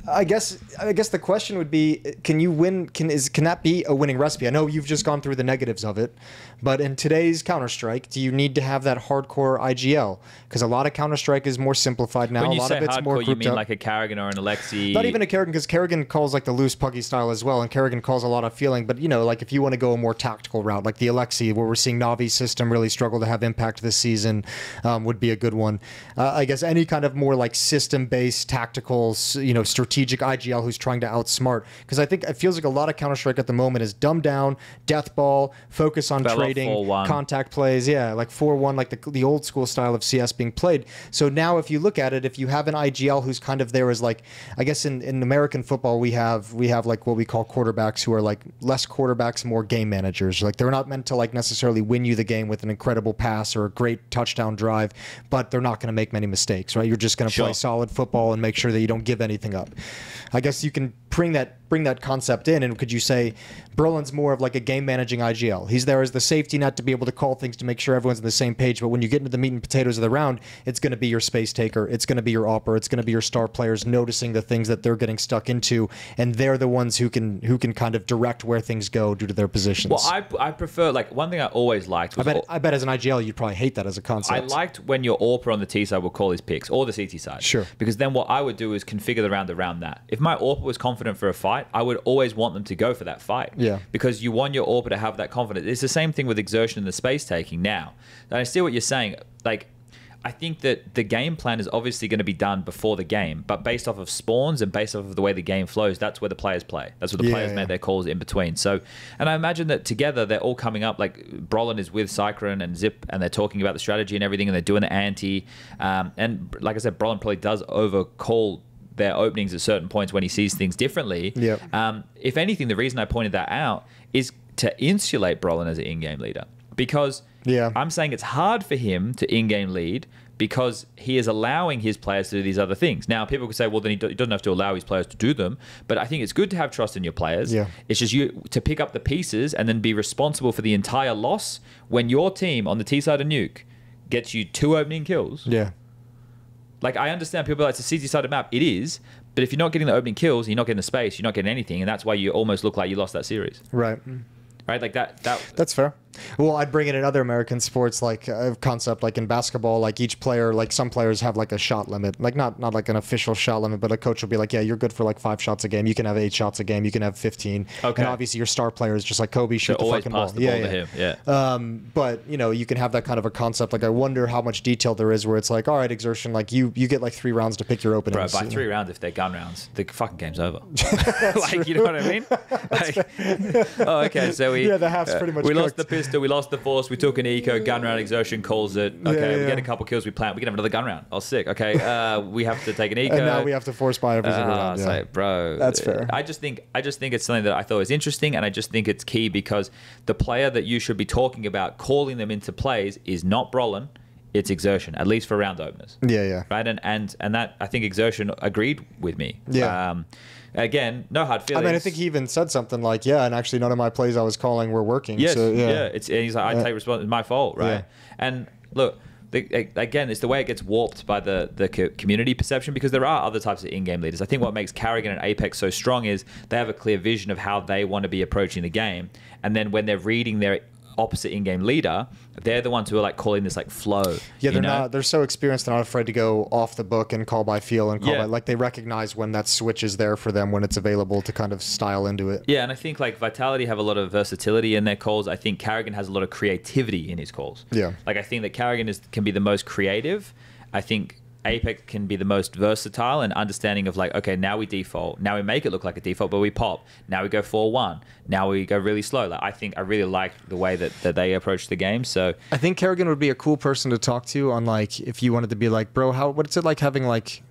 I guess the question would be, can you win? Can that be a winning recipe? I know you've just gone through the negatives of it, but in today's Counter-Strike, do you need to have that hardcore IGL? Because a lot of Counter-Strike is more simplified now. When you a lot say of it's hardcore, more you grouped mean up. like a Karrigan or an Alexi? Not even a Karrigan, because Karrigan calls like the loose puggy style as well, and Karrigan calls a lot of feeling. But you know, like if you want to go a more tactical route, like the Alexi, where we're seeing NaVi's system really struggle to have impact this season, would be a good one. I guess any kind of more like system-based, tactical, strategic IGL who's trying to outsmart, because I think it feels like a lot of Counter-Strike at the moment is dumbed down, death ball, focus on trading, contact plays, like 4-1, like the old school style of CS being played. So now if you look at it, if you have an IGL who's kind of there as like, I guess in American football we have like what we call quarterbacks, who are like less quarterbacks, more game managers. Like they're not meant to like necessarily win you the game with an incredible pass or a great touchdown drive, but they're not going to make many mistakes, right? You're just going to play solid football and make sure that you don't give anything up. I guess you can bring that concept in, and could you say Brolin's more of like a game managing IGL? He's there as the safety net to be able to call things to make sure everyone's on the same page, but when you get into the meat and potatoes of the round, it's going to be your space taker, it's going to be your opper, it's going to be your star players noticing the things that they're getting stuck into, and they're the ones who can kind of direct where things go due to their positions. Well, I prefer, like, one thing I always liked was... I bet as an IGL you'd probably hate that as a concept. I liked when your AWPer on the T side would call his picks, or the CT side. Sure. Because then what I would do is configure the round around that. If my AWPer was confident for a fight, I would always want them to go for that fight. Yeah. Because you want your AWPer to have that confidence. It's the same thing with Xertion and the space taking now. And I see what you're saying. Like, I think that the game plan is obviously going to be done before the game, but based off of spawns and based off of the way the game flows, that's where the players play. That's where the players make their calls in between. So, and I imagine that together they're all coming up, like Brolin is with Cycron and Zip, and they're talking about the strategy and everything, and they're doing the anti. And like I said, Brolin probably does overcall their openings at certain points when he sees things differently. Yep. If anything, the reason I pointed that out is to insulate Brolin as an in-game leader, because I'm saying it's hard for him to in-game lead because he is allowing his players to do these other things. Now, people could say, well, then he doesn't have to allow his players to do them. But I think it's good to have trust in your players. Yeah. It's just you to pick up the pieces and then be responsible for the entire loss when your team on the T side of Nuke gets you 2 opening kills. Yeah. Like, I understand people are like, it's a CZ-sided map. It is. But if you're not getting the opening kills, you're not getting the space, you're not getting anything. And that's why you almost look like you lost that series. Right. Right? Like that. That's fair. Well, I'd bring it in other American sports, like a concept like in basketball, like each player, like some players have like a shot limit, like not like an official shot limit, but a coach will be like, yeah, you're good for like 5 shots a game. You can have 8 shots a game. You can have 15. Okay. And obviously your star player is just like Kobe, shoot the always fucking pass ball. the ball to him. Yeah. But you know, you can have that kind of a concept. Like I wonder how much detail there is where it's like, all right, exertion, like you get like 3 rounds to pick your openings. Bro, by 3 rounds, if they're gun rounds, the fucking game's over. Like, you know what I mean? Like, oh, okay. So the half's pretty much we cooked. lost the pistol, we lost the force, we took an eco, gun round, exertion calls it. Okay, we get a couple kills, we plant, we can have another gun round. Oh, sick. Okay, we have to take an eco. And now we have to force buy every single round. It's Yeah. like, bro, That's fair. I just think it's something that I thought was interesting, and I just think it's key because the player that you should be talking about, calling them into plays, is not Brolin. It's exertion, at least for round openers. Yeah. Right, and that I think exertion agreed with me. Yeah. Again, no hard feelings. I mean, I think he even said something like, yeah, and actually none of my plays I was calling were working. Yes, so, yeah. and he's like, I take responsibility. It's my fault, right? Yeah. And look, again, it's the way it gets warped by the community perception, because there are other types of in-game leaders. I think what makes Karrigan and Apex so strong is they have a clear vision of how they want to be approaching the game, and then when they're reading their opposite in-game leader, they're the ones who are like calling this like flow. Yeah, they're so experienced, they're not afraid to go off the book and call by feel and call by, like they recognize when that switch is there for them, when it's available to kind of style into it. Yeah, and I think like Vitality have a lot of versatility in their calls. I think Karrigan has a lot of creativity in his calls. Yeah. Like I think that Karrigan can be the most creative. I think Apex can be the most versatile and understanding of like, okay, now we default. Now we make it look like a default, but we pop. Now we go 4-1. Now we go really slow. Like I really like the way that they approach the game. So I think Karrigan would be a cool person to talk to on like, if you wanted to be like, bro, what's it like having like...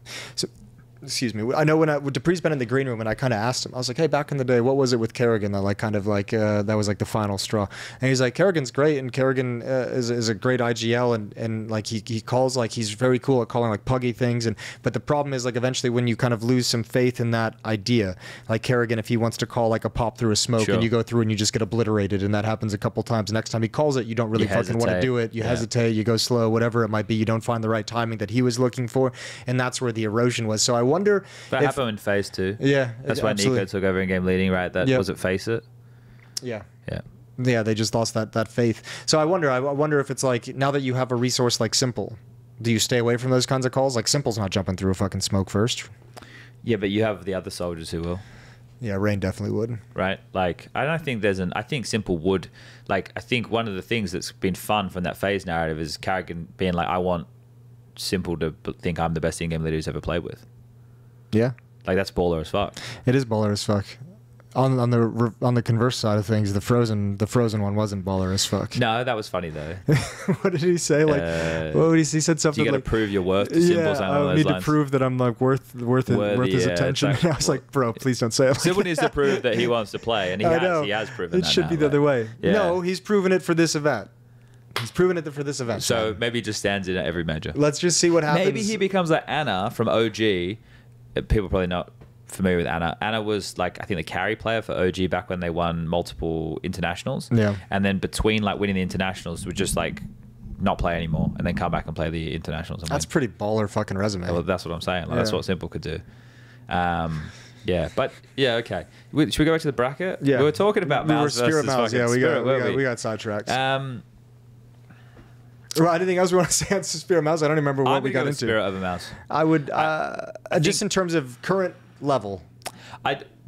Excuse me. I know when Dupree's been in the green room and I kind of asked him, I was like, hey, back in the day, what was it with Karrigan that like kind of like that was like the final straw? And he's like, Karrigan's great, and Karrigan is a great IGL, and like he calls, like he's very cool at calling like puggy things, but the problem is like eventually when you kind of lose some faith in that idea, like Karrigan, if he wants to call like a pop through a smoke and you go through and you just get obliterated, and that happens a couple times. Next time he calls it, you don't really fucking want to do it. You hesitate, you go slow, whatever it might be. You don't find the right timing that he was looking for, and that's where the erosion was. So I wonder. That happened in FaZe too. Yeah, that's why Nico took over in game leading, right? That was it. Face it. Yeah. Yeah. They just lost that faith. So I wonder if it's like, now that you have a resource like Simple, do you stay away from those kinds of calls? Like Simple's not jumping through a fucking smoke first. Yeah, but you have the other soldiers who will. Yeah, Rain definitely would. Right? Like, I don't think I think Simple would. Like, I think one of the things that's been fun from that FaZe narrative is Karrigan being like, I want Simple to think I'm the best in-game leader he's ever played with. Yeah. Like, that's baller as fuck. It is baller as fuck. On the converse side of things, the frozen one wasn't baller as fuck. No, that was funny though. What did he say? Like, what he said something. You got to like, prove your worth to Symbols. I need to prove that I'm like worth his attention. Exactly. I was like, bro, please don't say it. Like Simple needs to prove that he wants to play, and he has proven it. It should be the other way. Yeah. No, he's proven it for this event. He's proven it for this event. So maybe he just stands in at every major. Let's just see what happens. Maybe he becomes like Anna from OG. People probably not familiar with Anna. Anna was like, I think, the carry player for OG back when they won multiple internationals. Yeah. And then between like winning the internationals, would just like not play anymore and then come back and play the internationals. That's pretty baller fucking resume. Well, that's what I'm saying. Like, that's what Simple could do. Yeah, but yeah, okay. Should we go back to the bracket? Yeah. We were talking about Mouse versus Mouse. Yeah, we got sidetracked. Well, anything else we want to say on Spirit Mouse? I don't remember what we got into. Spirit over Mouse. I would just in terms of current level.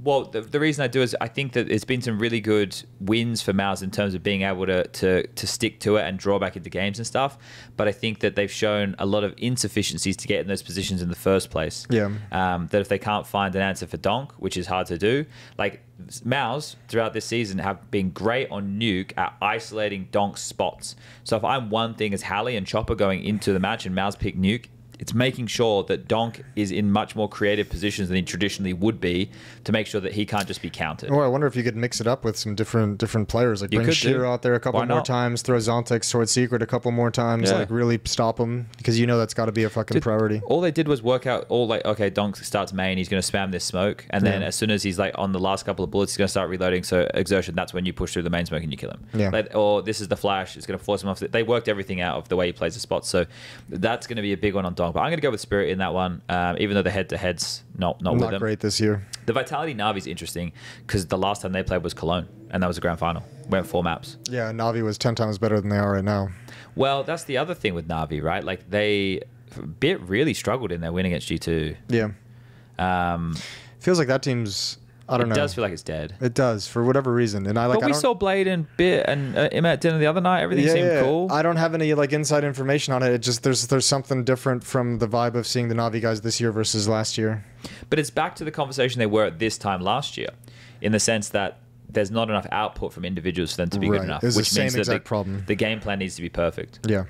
Well, the reason I do is I think that it's been some really good wins for Mouse in terms of being able to stick to it and draw back into games and stuff. But I think that they've shown a lot of insufficiencies to get in those positions in the first place. Yeah. That if they can't find an answer for Donk, which is hard to do, like Mouse throughout this season have been great on Nuke at isolating Donk's spots. So if I'm one thing as Hallie and Chopper going into the match and Mouse pick Nuke, It's making sure that Donk is in much more creative positions than he traditionally would be to make sure that he can't just be counted. Or I wonder if you could mix it up with some different players. Like bring Shiro out there a couple more times, throw Zontex towards Secret a couple more times, like really stop him, because you know that's got to be a fucking priority. All they did was work out okay, Donk starts main, he's going to spam this smoke, and then as soon as he's like on the last couple of bullets, he's going to start reloading. So exertion, that's when you push through the main smoke and you kill him. Yeah. Or this is the flash, it's going to force him off. They worked everything out of the way he plays the spots. So that's going to be a big one on Donk. But I'm going to go with Spirit in that one, even though the head-to-head's not with them. Not great this year. The Vitality Navi's interesting because the last time they played was Cologne, and that was a grand final. Went 4 maps. Yeah, Navi was 10 times better than they are right now. Well, that's the other thing with Navi, right? Like they really struggled in their win against G2. Yeah. Feels like that team's... I don't know. It does feel like it's dead. It does, for whatever reason. And but we saw Blade and Bit and Im at dinner the other night. Everything seemed cool. I don't have any like inside information on it. It just there's something different from the vibe of seeing the Navi guys this year versus last year. But it's back to the conversation they were at this time last year, in the sense that there's not enough output from individuals for them to be good enough. It's which the means same that exact problem. The game plan needs to be perfect. Yeah.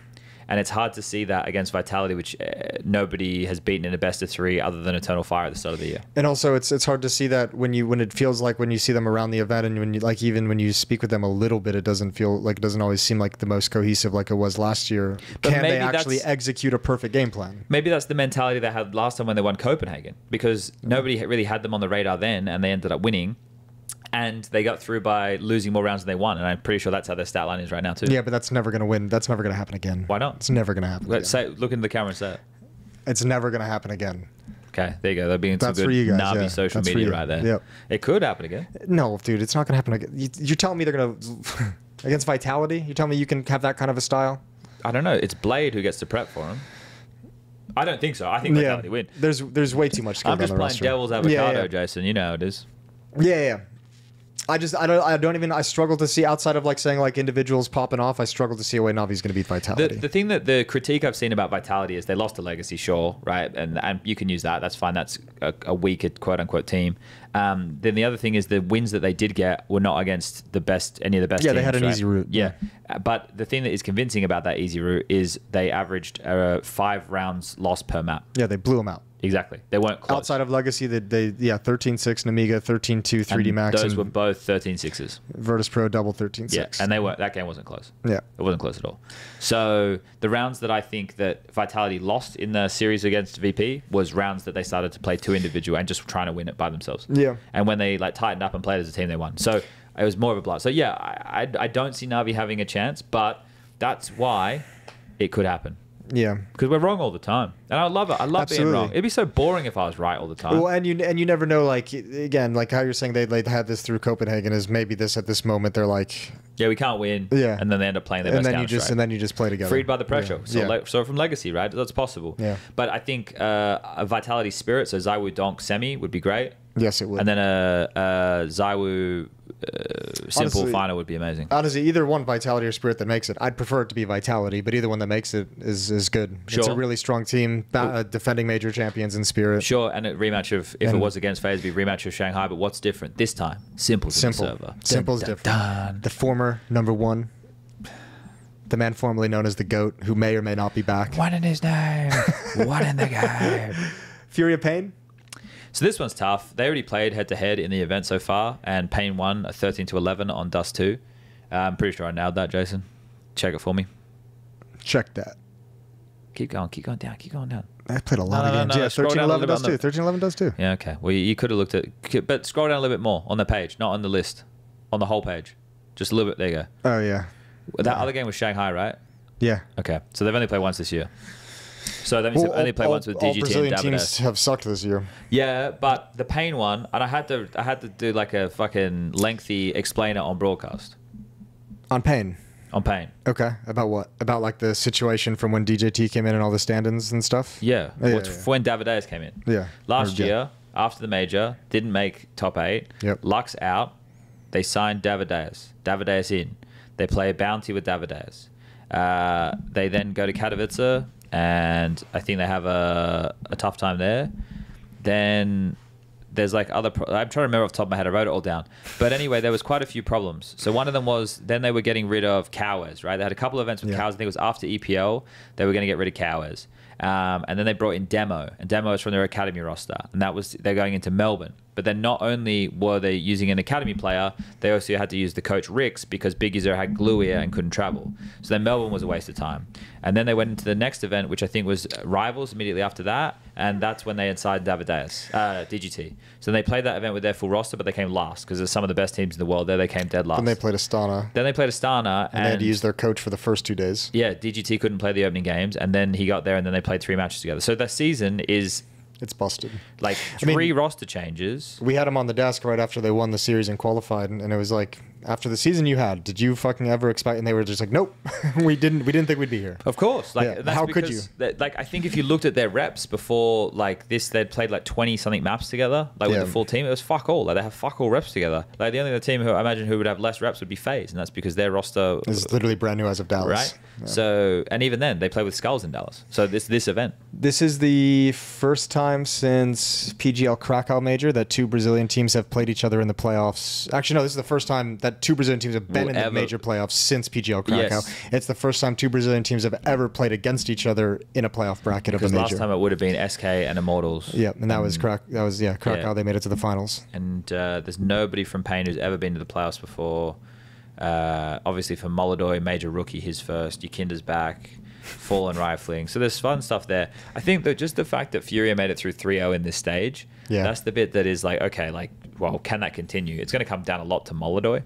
And it's hard to see that against Vitality, which nobody has beaten in a best of 3 other than Eternal Fire at the start of the year. And also, it's hard to see that when it feels like when you see them around the event, and when you like even when you speak with them a little bit, it doesn't always seem like the most cohesive like it was last year. But can they actually execute a perfect game plan? Maybe that's the mentality they had last time when they won Copenhagen, because nobody really had them on the radar then, and they ended up winning. And they got through by losing more rounds than they won. And I'm pretty sure that's how their stat line is right now, too. Yeah, but that's never going to win. That's never going to happen again. Why not? It's never going to happen again. Look into the camera and say it. It's never going to happen again. Okay, there you go. They're being some good Navi social media right there. Yep. It could happen again. No, dude, it's not going to happen again. You're telling me they're going to... against Vitality? You're telling me you can have that kind of a style? I don't know. It's Blade who gets to prep for him. I don't think so. I think Vitality win. There's way too much skill. I'm just playing devil's avocado, Jason. You know how it is. Yeah. I struggle to see, outside of like saying like individuals popping off, I struggle to see a way Navi's going to beat Vitality. The thing that the critique I've seen about Vitality is they lost to Legacy, sure, right? And you can use that. That's fine. That's a weaker quote unquote team. Then the other thing is the wins that they did get were not against any of the best teams. Yeah, they had an easy route. Yeah. But the thing that is convincing about that easy route is they averaged 5 rounds lost per map. Yeah, they blew them out. Exactly. They weren't close. Outside of Legacy, they 13-6 Namiga, 13-2 3D Max. Those were both 13-6s. Virtus Pro double 13-6. Yeah, and that game wasn't close. Yeah. It wasn't close at all. So the rounds that I think that Vitality lost in the series against VP was rounds that they started to play 2 individual and just trying to win it by themselves. Yeah. And when they like tightened up and played as a team, they won. So it was more of a blood. So yeah, I don't see Navi having a chance, but that's why it could happen. Yeah, because we're wrong all the time, and I love it. I love being wrong. It'd be so boring if I was right all the time. Well, and you never know. Like again, like how you're saying they had this through Copenhagen is maybe this at this moment they're like, yeah, we can't win. Yeah, and then they end up playing their best Counter-Strike. And then you just play together, freed by the pressure. Yeah. So from Legacy, right? That's possible. Yeah, but I think a Vitality Spirit, so Zywoo Donk semi would be great. Yes, it would. And then a Zywoo simple honestly, final would be amazing. Honestly, either one, Vitality or Spirit, that makes it. I'd prefer it to be Vitality, but either one that makes it is good. Sure. It's a really strong team, defending major champions in Spirit. Sure, and a rematch of, if it was against FaZe, it'd be a rematch of Shanghai, but what's different this time? Simple's in the server. Simple's different. The former #1, the man formerly known as the GOAT, who may or may not be back. One in his name. One in the game. FURIA Pain? So this one's tough. They already played head-to-head in the event so far, and Pain won a 13-11 on Dust 2. I'm pretty sure I nailed that, Jason. Check it for me. Check that. Keep going down, keep going down. I played a lot of games. Yeah, 13-11 does too. 13-11 does too. Yeah, okay. Well, you could have looked at... But scroll down a little bit more on the page, not on the list. On the whole page. Just a little bit. There you go. Oh, yeah. That other game was Shanghai, right? Yeah. Okay. So they've only played once this year. So that means they've only played once with DGT Brazilian and Davides. teams have sucked this year. Yeah, but the Pain one, and I had to do like a fucking lengthy explainer on broadcast. On Pain? On Pain. Okay. About what? About like the situation from when DJT came in and all the stand-ins and stuff? Yeah. When Davides came in. Yeah. Last year, after the major, didn't make top 8. Yep. Lux out. They signed Davides. Davides in. They play a bounty with Davides. They then go to Katowice, and I think they have a tough time there. Then there's like I'm trying to remember off the top of my head. I wrote it all down. But anyway, there was quite a few problems. So one of them was then they were getting rid of Cowers, right? They had a couple of events with Cowers. I think it was after EPL. They were going to get rid of Cowers. And then they brought in Demo, and Demo is from their academy roster, and they're going into Melbourne. But then not only were they using an academy player, they also had to use the coach Ricks because Big User had glue ear and couldn't travel. So then Melbourne was a waste of time. And then they went into the next event, which I think was Rivals immediately after that, and that's when they had signed Davideus, DGT. So they played that event with their full roster, but they came last because there's some of the best teams in the world there. They came dead last. Then they played Astana. And they had to use their coach for the first 2 days. Yeah, DGT couldn't play the opening games, and then he got there, and then they played 3 matches together. So the season is... It's busted. Like three roster changes. We had him on the desk right after they won the series and qualified, and it was like, after the season you had, did you fucking ever expect? And they were just like, nope, we didn't think we'd be here. Of course. Like, how could you? Like, I think if you looked at their reps before, like this, they'd played like 20 something maps together, like with the full team. It was fuck all. Like they have fuck all reps together. Like the only other team who I imagine who would have less reps would be FaZe, and that's because their roster is literally brand new as of Dallas. Right. Yeah. So, and even then, they play with Skulls in Dallas. So this event. This is the first time since PGL Krakow Major that 2 Brazilian teams have played each other in the playoffs. Actually, no, this is the first time that 2 Brazilian teams have been in the major playoffs since PGL Krakow. Yes. It's the first time 2 Brazilian teams have ever played against each other in a playoff bracket of a major. Because last time it would have been SK and Mongolz. Yeah, and that was Krakow. Yeah. They made it to the finals. And there's nobody from Pain who's ever been to the playoffs before. Obviously for Molodoy, major rookie, his first. Yukinda's back. Fallen rifling. So there's fun stuff there. I think that just the fact that FURIA made it through 3-0 in this stage, that's the bit that is like, okay, like, well, can that continue? It's going to come down a lot to Molodoy.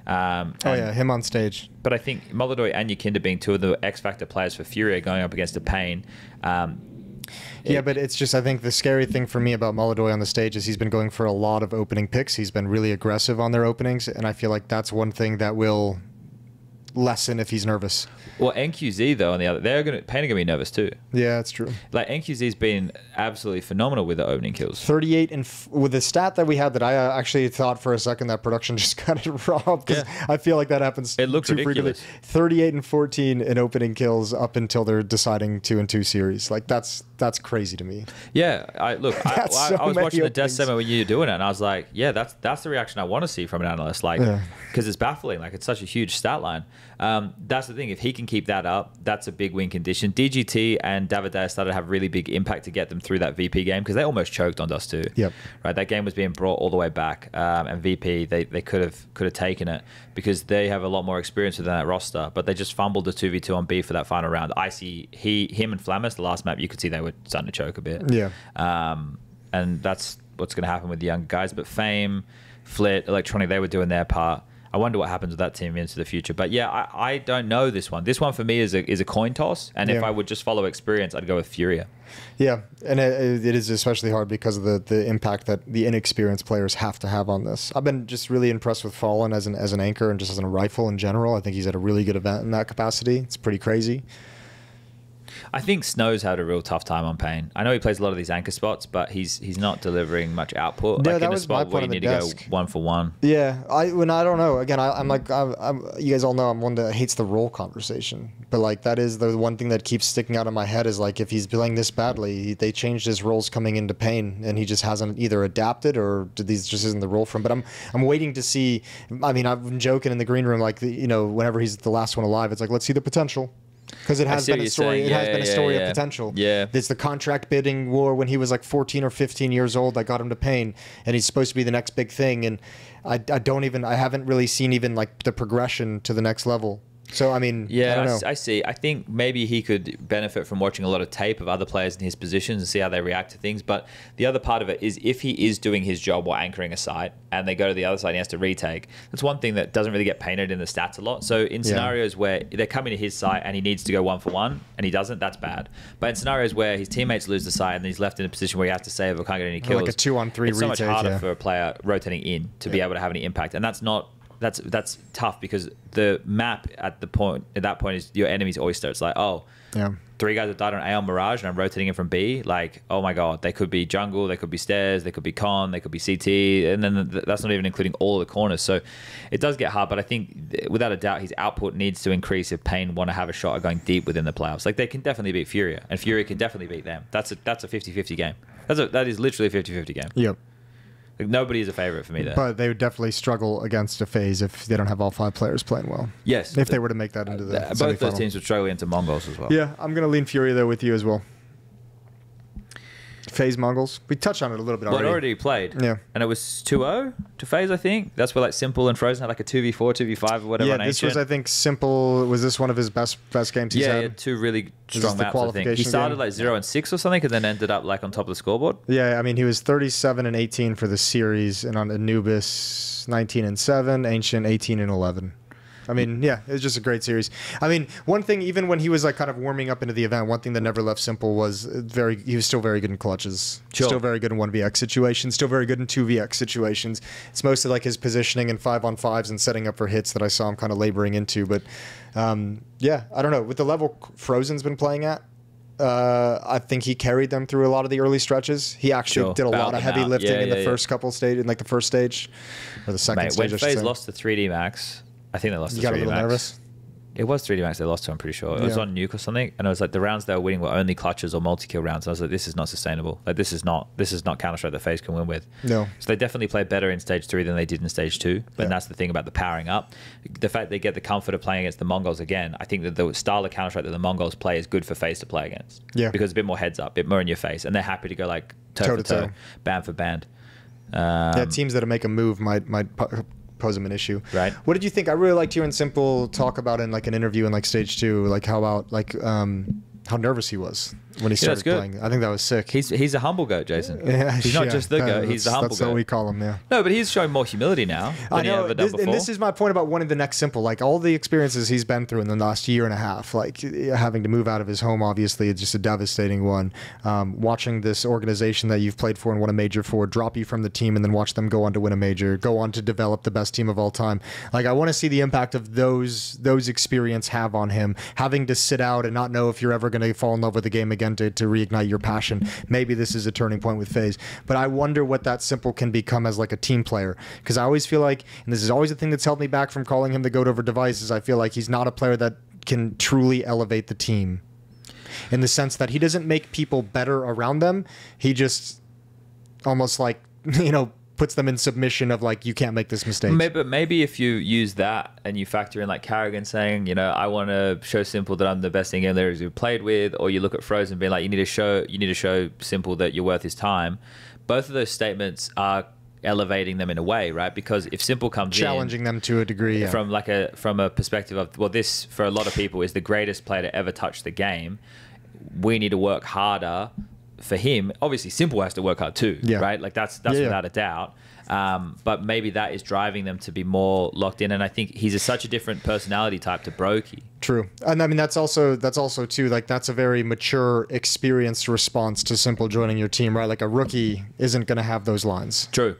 Him on stage. But I think Molodoy and Yukinda being 2 of the X Factor players for FURIA going up against a Pain. But it's just, I think the scary thing for me about Molodoy on the stage is he's been going for a lot of opening picks. He's been really aggressive on their openings, and I feel like that's one thing that will lessen if he's nervous. Well, NQZ though, on the other, Pain are gonna be nervous too. Yeah, that's true. Like NQZ's been absolutely phenomenal with the opening kills. 38 and with the stat that we had that I actually thought for a second that production just got it robbed. Yeah. I feel like that happens. It looks ridiculous. 38 and 14 in opening kills up until they're deciding 2-2 series. Like that's crazy to me. Yeah, I was watching the death segment when you were doing it, and I was like, yeah, that's the reaction I want to see from an analyst. Like, because it's baffling. Like it's such a huge stat line. That's the thing. If he can keep that up, that's a big win condition. DGT and Davideus started to have really big impact to get them through that VP game because they almost choked on Dust 2. Yep. Right. That game was being brought all the way back, and VP they could have taken it because they have a lot more experience within that roster, but they just fumbled the 2v2 on B for that final round. I see him and Flammus, the last map, you could see they were starting to choke a bit. Yeah. And that's what's going to happen with the young guys. But Fame, Flit, Electronic, they were doing their part. I wonder what happens with that team into the future. But yeah, I don't know this one. This one for me is a coin toss. And if I would just follow experience, I'd go with FURIA. Yeah, and it is especially hard because of the impact that the inexperienced players have to have on this. I've been just really impressed with Fallen as an anchor and just as a rifle in general. I think he's had a really good event in that capacity. It's pretty crazy. I think Snow's had a real tough time on Pain. I know he plays a lot of these anchor spots, but he's not delivering much output. Yeah, like that in a was spot my where point you on need the to desk. go 1-for-1. Yeah, I don't know. Again, I'm you guys all know I'm one that hates the role conversation, but like that is the one thing that keeps sticking out in my head is like if he's playing this badly, they changed his roles coming into Pain, and he just hasn't either adapted or these just isn't the role for him. But I'm waiting to see. I mean, I've been joking in the green room like whenever he's the last one alive, it's like let's see the potential. Because it has been a story. It has been a story of potential. Yeah, it's the contract bidding war when he was like 14 or 15 years old that got him to Pain, and he's supposed to be the next big thing. And I haven't really seen even like the progression to the next level. So I mean, I don't know. I see. I think maybe he could benefit from watching a lot of tape of other players in his positions and see how they react to things. But the other part of it is if he is doing his job while anchoring a site and they go to the other side and he has to retake, that's one thing that doesn't really get painted in the stats a lot. So in scenarios where they're coming to his site and he needs to go 1-for-1 and he doesn't, that's bad. But in scenarios where his teammates lose the site and he's left in a position where he has to save or can't get any kills, like a 2-on-3 retake, it's so much harder for a player rotating in to be able to have any impact. And that's tough because the map at that point is your enemy's oyster. It's like, three guys have died on A on Mirage and I'm rotating in from B. Like, oh my God, they could be jungle, they could be stairs, they could be con, they could be CT, and then that's not even including all of the corners. So it does get hard, but I think without a doubt his output needs to increase if Pain want to have a shot at going deep within the playoffs. Like they can definitely beat FURIA, and FURIA can definitely beat them. That's a 50-50 game. That is literally a 50-50 game. Yep. Like, nobody is a favorite for me there. But they would definitely struggle against a FaZe if they don't have all 5 players playing well. Yes. If they were to make that into the both those semifinal. teams would struggle into Mongolz as well. Yeah, I'm going to lean FURIA there with you as well. FaZe Mongolz. We touched on it a little bit already. Well, it already played. Yeah. And it was 2-0 to FaZe, I think. That's where like Simple and Frozen had like a 2v4, 2v5 or whatever. Yeah, on this Ancient. was, I think, Simple. Was this one of his best games he's Yeah, had? he had 2 really Is strong this the maps, I think. He qualification started game? like 0-6 or something and then ended up like on top of the scoreboard. Yeah, I mean, he was 37 and 18 for the series, and on Anubis, 19 and 7, Ancient 18 and 11. I mean, yeah, it was just a great series. I mean, one thing, even when he was like kind of warming up into the event, one thing that never left Simple was he was still very good in clutches. Sure. Still very good in 1vx situations, still very good in 2vx situations. It's mostly like his positioning and 5-on-5s and setting up for hits that I saw him kind of laboring into. But yeah, I don't know. With the level Frozen's been playing at, I think he carried them through a lot of the early stretches. He actually did a lot of heavy lifting in the first couple stage, in like the first stage or the second stage. When FaZe lost to 3D Max, I think they lost to 3D Max. You got a little nervous? It was 3D Max they lost to, I'm pretty sure. It was on Nuke or something, and it was like the rounds they were winning were only clutches or multi-kill rounds. And I was like, this is not sustainable. Like this is not Counter-Strike that FaZe can win with. No. So they definitely played better in stage 3 than they did in stage 2. But that's the thing about the powering up. The fact they get the comfort of playing against the Mongolz again, I think that the style of Counter-Strike that the Mongolz play is good for FaZe to play against. Yeah. Because it's a bit more heads up, a bit more in your face, and they're happy to go like toe to toe, band for band. Yeah, teams that make a move might pose him an issue. Right. What did you think? I really liked you and Simple talk about in like an interview in like stage 2, like how about like how nervous he was when he started playing. I think that was sick. He's a humble goat, Jason. Yeah, he's not just the goat. He's the humble goat. That's what we call him. Yeah. No, but he's showing more humility now than he ever done before. And this is my point about wanting the next Simple. Like all the experiences he's been through in the last year and a half, like having to move out of his home, obviously, it's just a devastating one. Watching this organization that you've played for and won a major for drop you from the team and then watch them go on to win a major, go on to develop the best team of all time. Like I want to see the impact of those experience have on him. Having to sit out and not know if you're ever going to fall in love with the game again to reignite your passion. Maybe this is a turning point with FaZe, but I wonder what that Simple can become as like a team player, because I always feel like, and this is always the thing that's held me back from calling him the GOAT over devices, I feel like he's not a player that can truly elevate the team in the sense that he doesn't make people better around them. He just almost like, puts them in submission of like, you can't make this mistake. But maybe if you use that and you factor in like Carrigan saying, I want to show Simple that I'm the best in game players we've played with, or you look at Frozen being like, you need to show Simple that you're worth his time. Both of those statements are elevating them in a way, right? Because if Simple comes challenging them to a degree, from a perspective of, well, this for a lot of people is the greatest player to ever touch the game. We need to work harder. For him, obviously, Simple has to work hard too, right? Like that's without a doubt. But maybe that is driving them to be more locked in. And I think he's such a different personality type to Brokey. True, and I mean that's also too like that's a very mature, experienced response to Simple joining your team, right? Like a rookie isn't going to have those lines. True.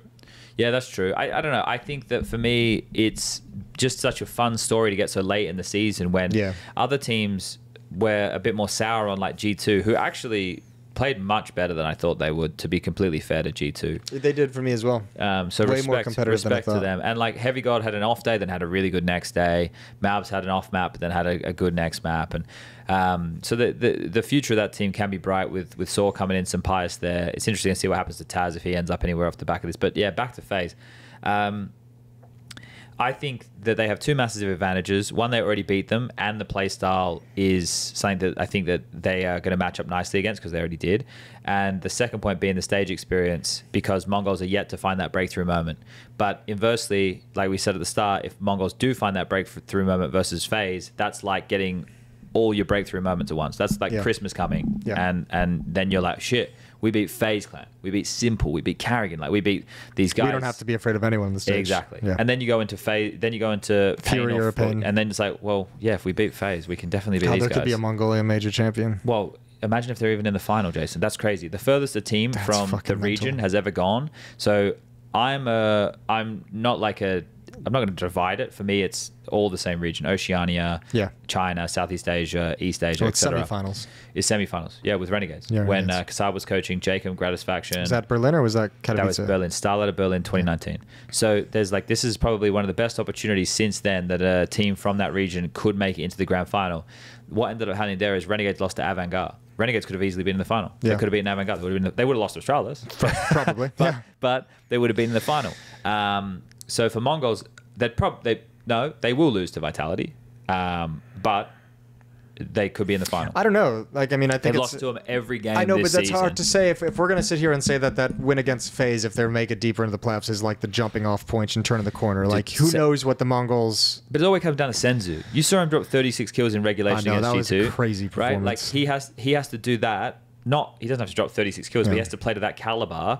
Yeah, that's true. I don't know. I think that for me, it's just such a fun story to get so late in the season when other teams were a bit more sour on like G2, who actually played much better than I thought they would, to be completely fair to G2. They did for me as well. So way more competitive than I thought. To them. And like Heavy God had an off day, then had a really good next day. Mabs had an off map, but then had a good next map. And so the future of that team can be bright with Saw coming in, some Pius there. It's interesting to see what happens to Taz if he ends up anywhere off the back of this. But yeah, back to FaZe. I think that they have 2 massive advantages. One, they already beat them, and the playstyle is something that I think that they are going to match up nicely against because they already did. And the second point being the stage experience, because Mongolz are yet to find that breakthrough moment. But inversely, like we said at the start, if Mongolz do find that breakthrough moment versus FaZe, that's like getting all your breakthrough moments at once. That's like Christmas coming. Yeah. And then you're like, shit, we beat FaZe Clan, we beat Simple, we beat Carrigan, like we beat these guys. We don't have to be afraid of anyone on the stage. Exactly. Yeah. And then you go into FaZe, then you go into FURIA, Pain, and then it's like, well, yeah, if we beat FaZe, we can definitely beat these guys. There could be a Mongolian major champion. Well, imagine if they're even in the final, Jason. That's crazy. The furthest a team from the region has ever gone. So I'm not like a I'm not going to divide it. For me, it's all the same region: Oceania, Yeah. China, Southeast Asia, East Asia, So it's etc. semifinals. It's semifinals. Yeah, with Renegades. Yeah, when Renegades. Kassab was coaching, Jacob Gratisfaction. Was that Berlin or was that Katowice? That was Berlin. Starlight of Berlin 2019. So there's like, this is probably one of the best opportunities since then that a team from that region could make it into the grand final. What ended up happening there is Renegades lost to Avant-Garde. Renegades could have easily been in the final. Yeah. They could have been Avant-Garde. They would have lost to Australis. Probably. but, Yeah. but they would have been in the final. So for Mongolz, they will lose to Vitality, but they could be in the final. I don't know. Like, I mean, I think They've it's, lost to them every game. I know, this but that's season. hard to say. If we're going to sit here and say that win against FaZe, if they make it deeper into the playoffs, is like the jumping off point and turning the corner. Like, who knows what the Mongols... But it always comes down to Senzu. You saw him drop 36 kills in regulation I know, against that G2. was a crazy performance. Right? Like, he has to do that. He doesn't have to drop 36 kills, but he has to play to that caliber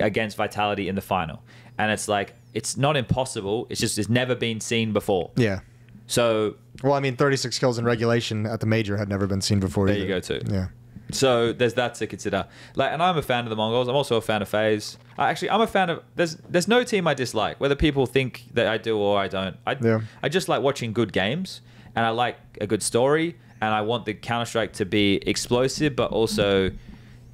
against Vitality in the final. And it's like, it's not impossible. It's never been seen before. Yeah. So... Well, I mean, 36 kills in regulation at the major had never been seen before There either. you go, too. Yeah. So there's that to consider. Like, and I'm a fan of the Mongols. I'm also a fan of FaZe. I'm a fan of... There's no team I dislike, whether people think that I do or I don't. I just like watching good games, and I like a good story, and I want the Counter-Strike to be explosive, but also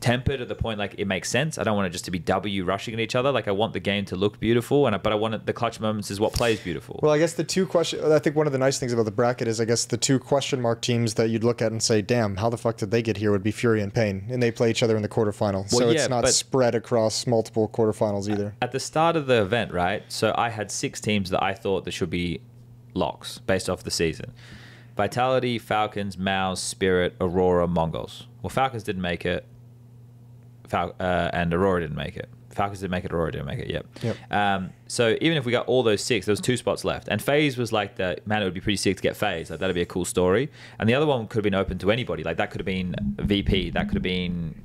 tempered at the point like it makes sense. I don't want it just to be W rushing at each other. Like, I want the game to look beautiful, but I want the clutch moments is what plays beautiful. Well, I guess I think one of the nice things about the bracket is, I guess, the two question mark teams that you'd look at and say, damn, how the fuck did they get here, would be FURIA and Pain. And they play each other in the quarterfinal. So it's not spread across multiple quarterfinals either. At the start of the event, right? So I had 6 teams that I thought that should be locks based off the season. Vitality, Falcons, Mouse, Spirit, Aurora, Mongolz. Well, Falcons didn't make it. And Aurora didn't make it. Falcons didn't make it, Aurora didn't make it, yep. So even if we got all those 6, there was 2 spots left. And FaZe was like, man, it would be pretty sick to get FaZe. Like, that'd be a cool story. And the other one could have been open to anybody. Like, that could have been VP. That could have been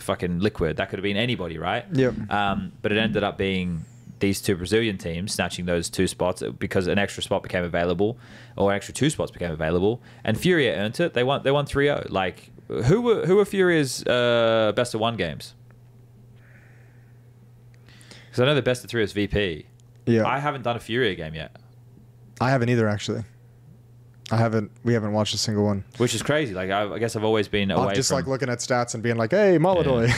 fucking Liquid. That could have been anybody, right? Yep. But it ended up being these 2 Brazilian teams snatching those 2 spots because an extra spot became available, or an extra 2 spots became available. And FURIA earned it. They won 3-0. Like, who were FURIA's best of 1 games? Because I know the best of 3 was VP. Yeah. I haven't done a FURIA game yet. I haven't either, actually. We haven't watched a single one. Which is crazy. Like, I guess I've always been away just from... like looking at stats and being like, hey, Molodoi.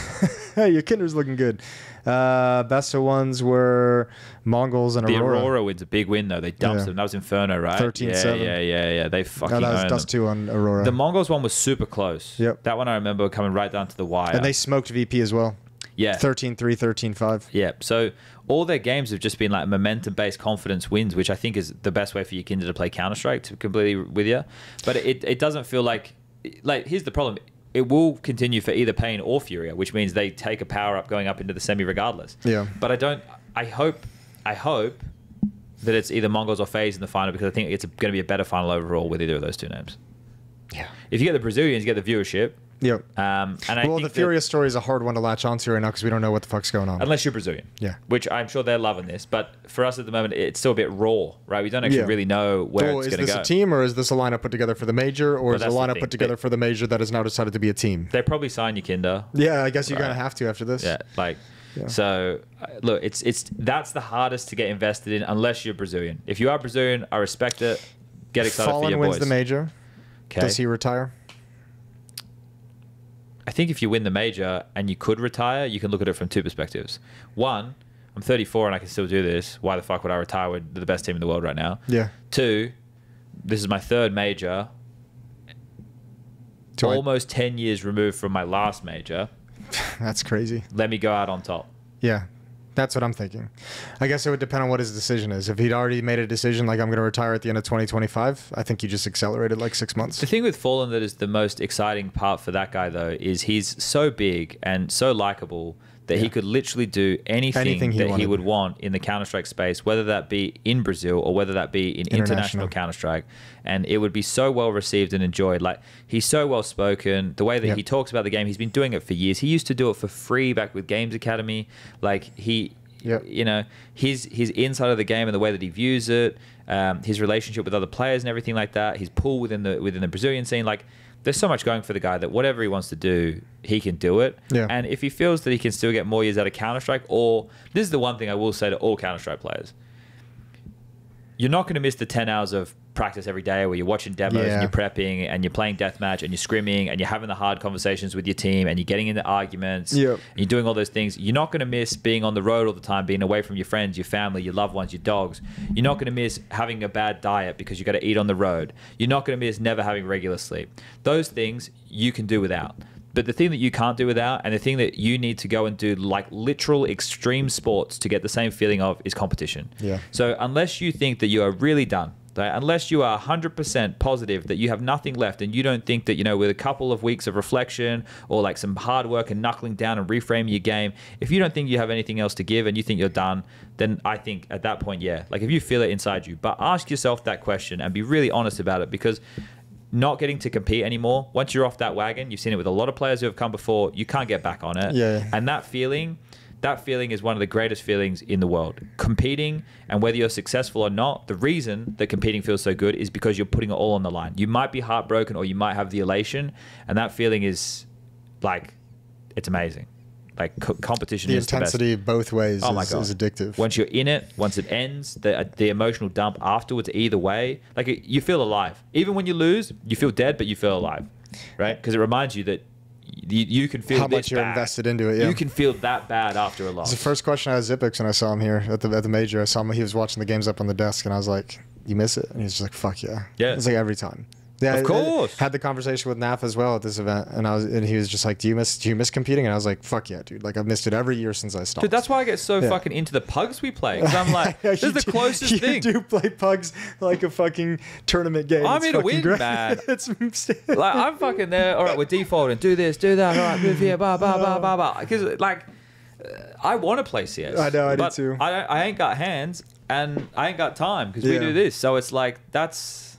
Hey, your Kinder's looking good. Best of 1s were Mongols and Aurora. The Aurora win's a big win, though. They dumped them. That was Inferno, right? 13-7. Yeah. They fucking that was owned Dust them. 2 on Aurora. The Mongols one was super close. Yep. That one I remember coming right down to the wire. And they smoked VP as well. Yeah. 13-3, 13-5. Yeah. So all their games have just been like momentum-based confidence wins, which I think is the best way for your Kinder to play Counter-Strike, to completely with you. But it doesn't feel like here's the problem. It will continue for either Pain or FURIA, which means they take a power up going up into the semi regardless. Yeah. But I hope that it's either Mongolz or FaZe in the final, because I think it's going to be a better final overall with either of those 2 names. Yeah. If you get the Brazilians, you get the viewership. Yep. And I think the FURIA story is a hard one to latch onto right now because we don't know what the fuck's going on. Unless you're Brazilian. Yeah. Which I'm sure they're loving this. But for us at the moment, it's still a bit raw, right? We don't actually really know where it's going to go. Is this a team, or is this a lineup put together for the major, or is it a lineup put together for the major that has now decided to be a team? They probably sign you, Kinder. Yeah, I guess you're going to have to after this. Yeah, so look, that's the hardest to get invested in unless you're Brazilian. If you are Brazilian, I respect it. Get excited for your boys. Fallen wins the major. Okay. Does he retire? I think if you win the major and you could retire, you can look at it from 2 perspectives. 1, I'm 34 and I can still do this. Why the fuck would I retire with the best team in the world right now? Yeah. 2, this is my 3rd major. Almost 10 years removed from my last major. That's crazy. Let me go out on top. Yeah. That's what I'm thinking. I guess it would depend on what his decision is. If he'd already made a decision like I'm going to retire at the end of 2025, I think you just accelerated like 6 months. The thing with Fallen that is the most exciting part for that guy, though, is he's so big and so likable that he could literally do anything that he would want in the Counter-Strike space, whether that be in Brazil or whether that be in international Counter-Strike. And it would be so well received and enjoyed. Like, he's so well spoken. The way that he talks about the game, he's been doing it for years. He used to do it for free back with Games Academy. Like, you know, his inside of the game and the way that he views it, his relationship with other players and everything like that, his pull within the Brazilian scene, like, there's so much going for the guy that whatever he wants to do, he can do it. Yeah. And if he feels that he can still get more years out of Counter-Strike, or this is the one thing I will say to all Counter-Strike players, you're not going to miss the 10 hours of practice every day where you're watching demos and you're prepping and you're playing deathmatch and you're scrimming and you're having the hard conversations with your team and you're getting into arguments and you're doing all those things. You're not going to miss being on the road all the time, being away from your friends, your family, your loved ones, your dogs. You're not going to miss having a bad diet because you got to eat on the road. You're not going to miss never having regular sleep. Those things you can do without. But the thing that you can't do without, and the thing that you need to go and do like literal extreme sports to get the same feeling of, is competition. Yeah. So unless you think that you are really done, right? Unless you are 100% positive that you have nothing left and you don't think that, you know, with a couple of weeks of reflection or like some hard work and knuckling down and reframing your game, if you don't think you have anything else to give and you think you're done, then I think at that point, yeah, like if you feel it inside you, but ask yourself that question and be really honest about it, because not getting to compete anymore, once you're off that wagon, you've seen it with a lot of players who have come before, you can't get back on it. Yeah. And that feeling is one of the greatest feelings in the world. Competing, and whether you're successful or not, the reason that competing feels so good is because you're putting it all on the line. You might be heartbroken or you might have the elation, and that feeling is like, it's amazing. Like competition is the intensity best. both ways Oh my is God. addictive. Once you're in it, once it ends, the emotional dump afterwards, either way, like you feel alive. Even when you lose, you feel dead, but you feel alive, right? Because it reminds you that you can feel how much you're invested into it. Yeah. You can feel that bad after a loss. It's the first question I asked Zipix when I saw him here at the major. I saw him. He was watching the games up on the desk, and I was like, "You miss it?" And he's just like, "Fuck yeah." Yeah. It's like every time. Yeah, of course. I had the conversation with NaVi as well at this event, and he was just like, "Do you miss competing?" And I was like, "Fuck yeah, dude! Like I've missed it every year since I stopped." Dude, that's why I get so fucking into the pugs we play. Because I'm like, this is the closest you thing. You do play pugs like a fucking tournament game. I'm It's here to fucking win, great. man. It's Like I'm fucking there. All right, we're defaulting. Do this, do that. All right, move here. Blah blah blah blah blah. Because like, I want to play CS. I know, I do but too. I ain't got hands and I ain't got time because we do this. So it's like that's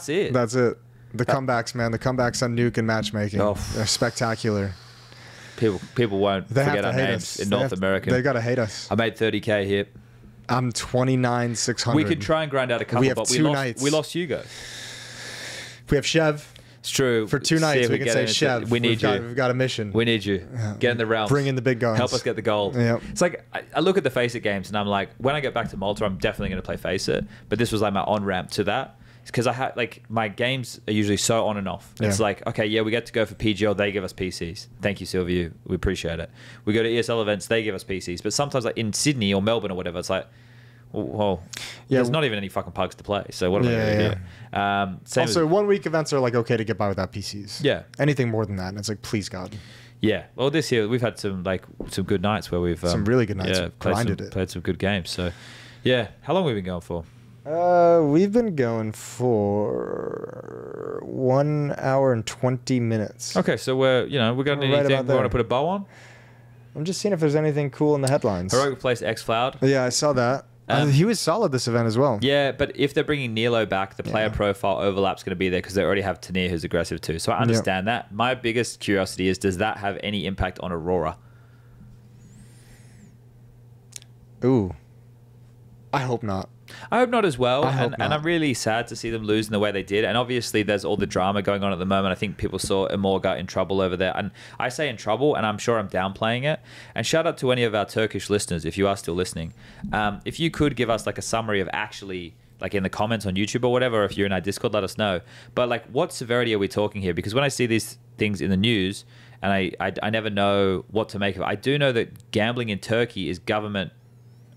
it. That's it. The comebacks, man. The comebacks on Nuke and matchmaking. Oh. They're spectacular. People won't They have forget to our hate names us. in They North have- America. They gotta hate us. I made 30K here. I'm 29,600. We could try and grind out a couple, We have but 2 nights. we lost Hugo. We have Chev. It's true. For 2 See nights, if we can get say, into- Chev, We need you. We've got a mission. We need you. Get in the realms. Bring in the big guns. Help us get the gold. Yep. It's like, I look at the Face It games and I'm like, when I get back to Malta, I'm definitely going to play Face It. But this was like my on-ramp to that. Because I had like my games are usually so on and off. It's like, okay, yeah, we get to go for PGL, they give us PCs. Thank you, Sylvia. We appreciate it. We go to ESL events, they give us PCs. But sometimes like in Sydney or Melbourne or whatever, it's like, well, there's not even any fucking pugs to play. So what am I going to do? Same Also, 1 week events are like okay to get by without PCs. Yeah. Anything more than that, and it's like, please God. Yeah. Well, this year we've had some good nights where we've some really good nights. Yeah, Grinded played some good games. So, yeah. How long have we been going for? We've been going for 1 hour and 20 minutes. Okay, so we're got anything we want to put a bow on? I'm just seeing if there's anything cool in the headlines. Heroic replaced xCloud. Yeah, I saw that. He was solid this event as well. Yeah, but if they're bringing Nilo back, the player profile overlap's going to be there because they already have Tanir who's aggressive too. So I understand that. My biggest curiosity is, does that have any impact on Aurora? Ooh. I hope not. I hope not as well. And I'm really sad to see them lose in the way they did. And obviously there's all the drama going on at the moment. I think people saw Immorga in trouble over there. And I say in trouble, and I'm sure I'm downplaying it. And shout out to any of our Turkish listeners, if you are still listening. If you could give us like a summary of actually, like in the comments on YouTube or whatever, or if you're in our Discord, let us know. But like, what severity are we talking here? Because when I see these things in the news, and I never know what to make of it. I do know that gambling in Turkey is government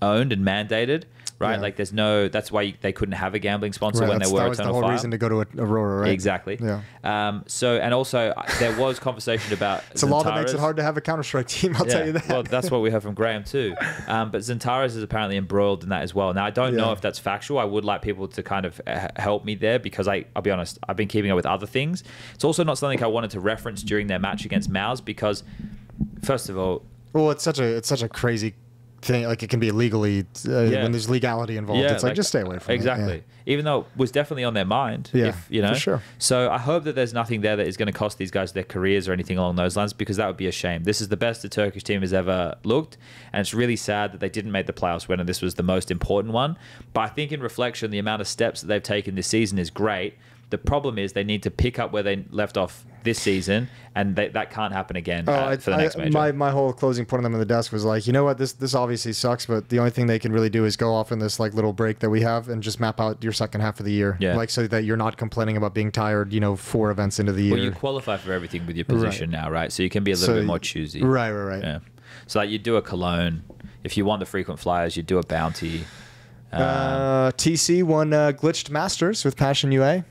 owned and mandated. Right, Yeah. like there's no. That's why they couldn't have a gambling sponsor when there were that was the Eternal whole Fire. reason to go to Aurora, right? Exactly. Yeah. So and also there was conversation about. It's a law that makes it Zentaras. hard to have a Counter-Strike team. I'll tell you that. Well, that's what we heard from Graham too. But Zentaras is apparently embroiled in that as well. Now I don't know if that's factual. I would like people to kind of help me there because I'll be honest. I've been keeping up with other things. It's also not something I wanted to reference during their match against Mouse because, first of all, well, it's such a crazy thing. Like it can be legally when there's legality involved. It's like just stay away from it. Exactly. Even though it was definitely on their mind. Yeah, if, you know. for sure. So I hope that there's nothing there that is going to cost these guys their careers or anything along those lines, because that would be a shame. This is the best the Turkish team has ever looked, and it's really sad that they didn't make the playoffs when this was the most important one. But I think in reflection, the amount of steps that they've taken this season is great. The problem is they need to pick up where they left off this season, and that can't happen again for the next major. My whole closing point on them on the desk was like, you know what, this obviously sucks, but the only thing they can really do is go off in this like little break that we have and just map out your second half of the year, like so that you're not complaining about being tired, 4 events into the year. Well, you qualify for everything with your position now, right? So you can be a little bit more choosy. Right. Yeah. So like you do a Cologne. If you want the frequent flyers, you do a bounty. TC won Glitched Masters with Passion UA.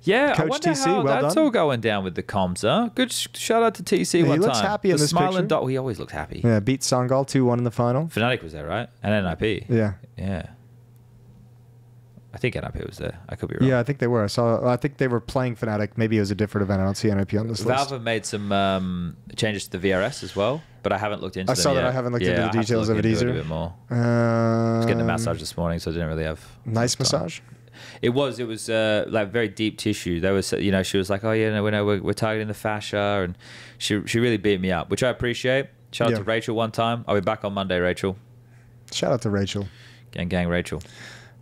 Yeah, Coach I wonder TC, how well that's done. all going down with the comms, huh? Good shout out to TC one time. He looks happy in this smiling picture. dot. He always looked happy. Yeah, beat Songal 2-1 in the final. Fnatic was there, right? And NIP. Yeah. Yeah. I think NIP was there. I could be wrong. Yeah, I think they were. I think they were playing Fnatic. Maybe it was a different event. I don't see NIP on this Valve list. have made some changes to the VRS as well, but I haven't looked into them I saw that. yet. I haven't looked into the details of it either. either. A bit more. I was getting a massage this morning, so I didn't really have nice time. massage. It was like very deep tissue. There was, she was like, oh yeah, no, we're targeting the fascia, and she really beat me up, which I appreciate. Shout out to Rachel one time. I'll be back on Monday, Rachel. Shout out to Rachel. Gang, Rachel.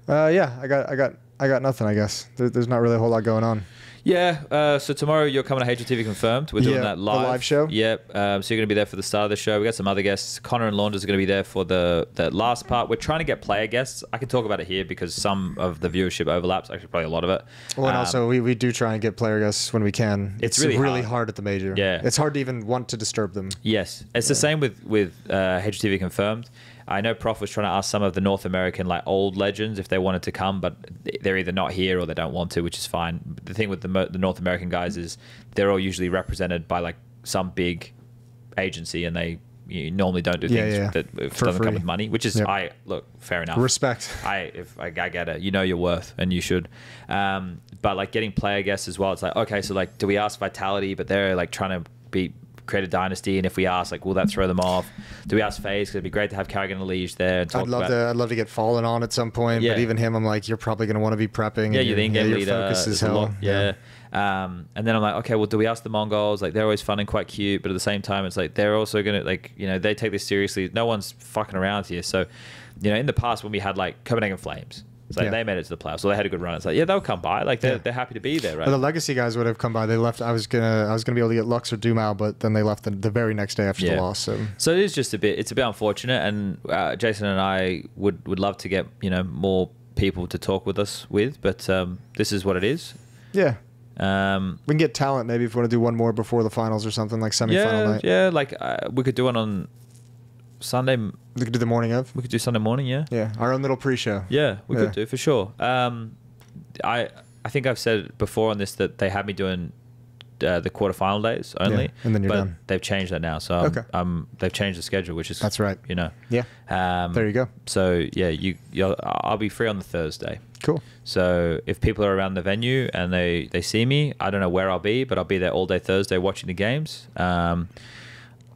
Yeah, I got nothing. I guess there's not really a whole lot going on. Yeah, so tomorrow you're coming to HLTV Confirmed. We're doing that live. The live show? Yep. So you're going to be there for the start of the show. We got some other guests. Connor and Launders are going to be there for the last part. We're trying to get player guests. I can talk about it here because some of the viewership overlaps. Actually, probably a lot of it. Well, and also we do try and get player guests when we can. It's really hard at the major. Yeah. It's hard to even want to disturb them. Yes. It's the same with HLTV Confirmed. I know Prof was trying to ask some of the North American old legends if they wanted to come, but they're either not here or they don't want to, which is fine. The thing with the North American guys is they're all usually represented by some big agency, and they normally don't do things that doesn't come with money, which is fair enough. Respect. I get it. You know your worth, and you should. But getting player guests as well, it's okay. So do we ask Vitality, but they're trying to create a dynasty, and if we ask, will that throw them off? Do we ask FaZe? Because it'd be great to have Carrigan and Liege there. And I'd love to get Fallen on at some point, but even him, I'm you're probably going to want to be prepping. Yeah, you're the in-game leader. Focus is hell. Yeah. And then I'm okay, well, do we ask the Mongolz? They're always fun and quite cute, but at the same time, it's they're also going to, they take this seriously. No one's fucking around here. So, in the past when we had Copenhagen Flames, they made it to the playoffs, so they had a good run. It's they'll come by. They're happy to be there, right? Well, the Legacy guys would have come by. They left. I was gonna be able to get Lux or Dumao, but then they left the very next day after the loss. So it is just it's a bit unfortunate. And Jason and I would love to get more people to talk with us with, but this is what it is. Yeah. We can get talent maybe if we want to do one more before the finals or something semi-final night. Yeah, we could do one on Sunday. We could do the morning of. We could do Sunday morning, yeah. Yeah, our own little pre-show. Yeah, we could do for sure. I think I've said before on this that they had me doing the quarterfinal days only, and then you're done. They've changed that now, so they've changed the schedule, which is that's right. Yeah. There you go. So yeah, I'll be free on the Thursday. Cool. So if people are around the venue and they see me, I don't know where I'll be, but I'll be there all day Thursday watching the games.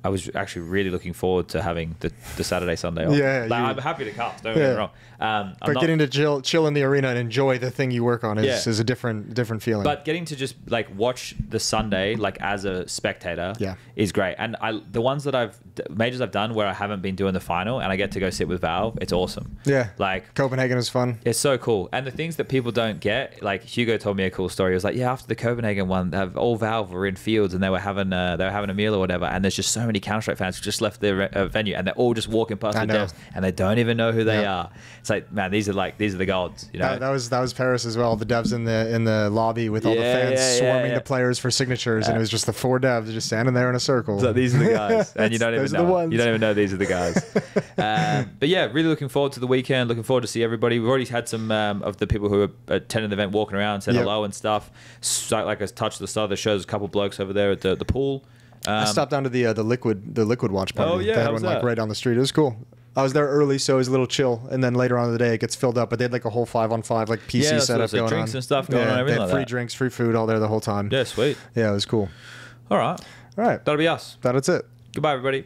I was actually really looking forward to having the Saturday, Sunday off. Yeah, I'm happy to come. Don't get me wrong. But getting to chill in the arena and enjoy the thing you work on is a different feeling. But getting to just watch the Sunday as a spectator is great. And the ones that majors I've done where I haven't been doing the final and I get to go sit with Valve, it's awesome. Yeah. Copenhagen is fun. It's so cool. And the things that people don't get, Hugo told me a cool story. He was after the Copenhagen one, all Valve were in fields and they were having a meal or whatever, and there's just so many Counter-Strike fans who just left the venue and they're all just walking past the devs and they don't even know who they are. It's man, these are the gods. That was Paris as well. The devs in the lobby with all the fans swarming the players for signatures, and it was just the 4 devs just standing there in a circle. So these are the guys, and you don't even know these are the guys. But yeah, really looking forward to the weekend. Looking forward to see everybody. We've already had some of the people who are attending the event walking around, said hello and stuff. So, I touched at the start of the show. There's a couple blokes over there at the pool. I stopped down to the liquid watch party. Oh yeah, they had one right down the street. It was cool. I was there early, so it was a little chill, and then later on in the day it gets filled up. But they had a whole 5-on-5 PC setup going on. Drinks and stuff going on. They had free drinks, free food, all there the whole time. Yeah, sweet. Yeah, it was cool. All right. That'll be us. That's it. Goodbye, everybody.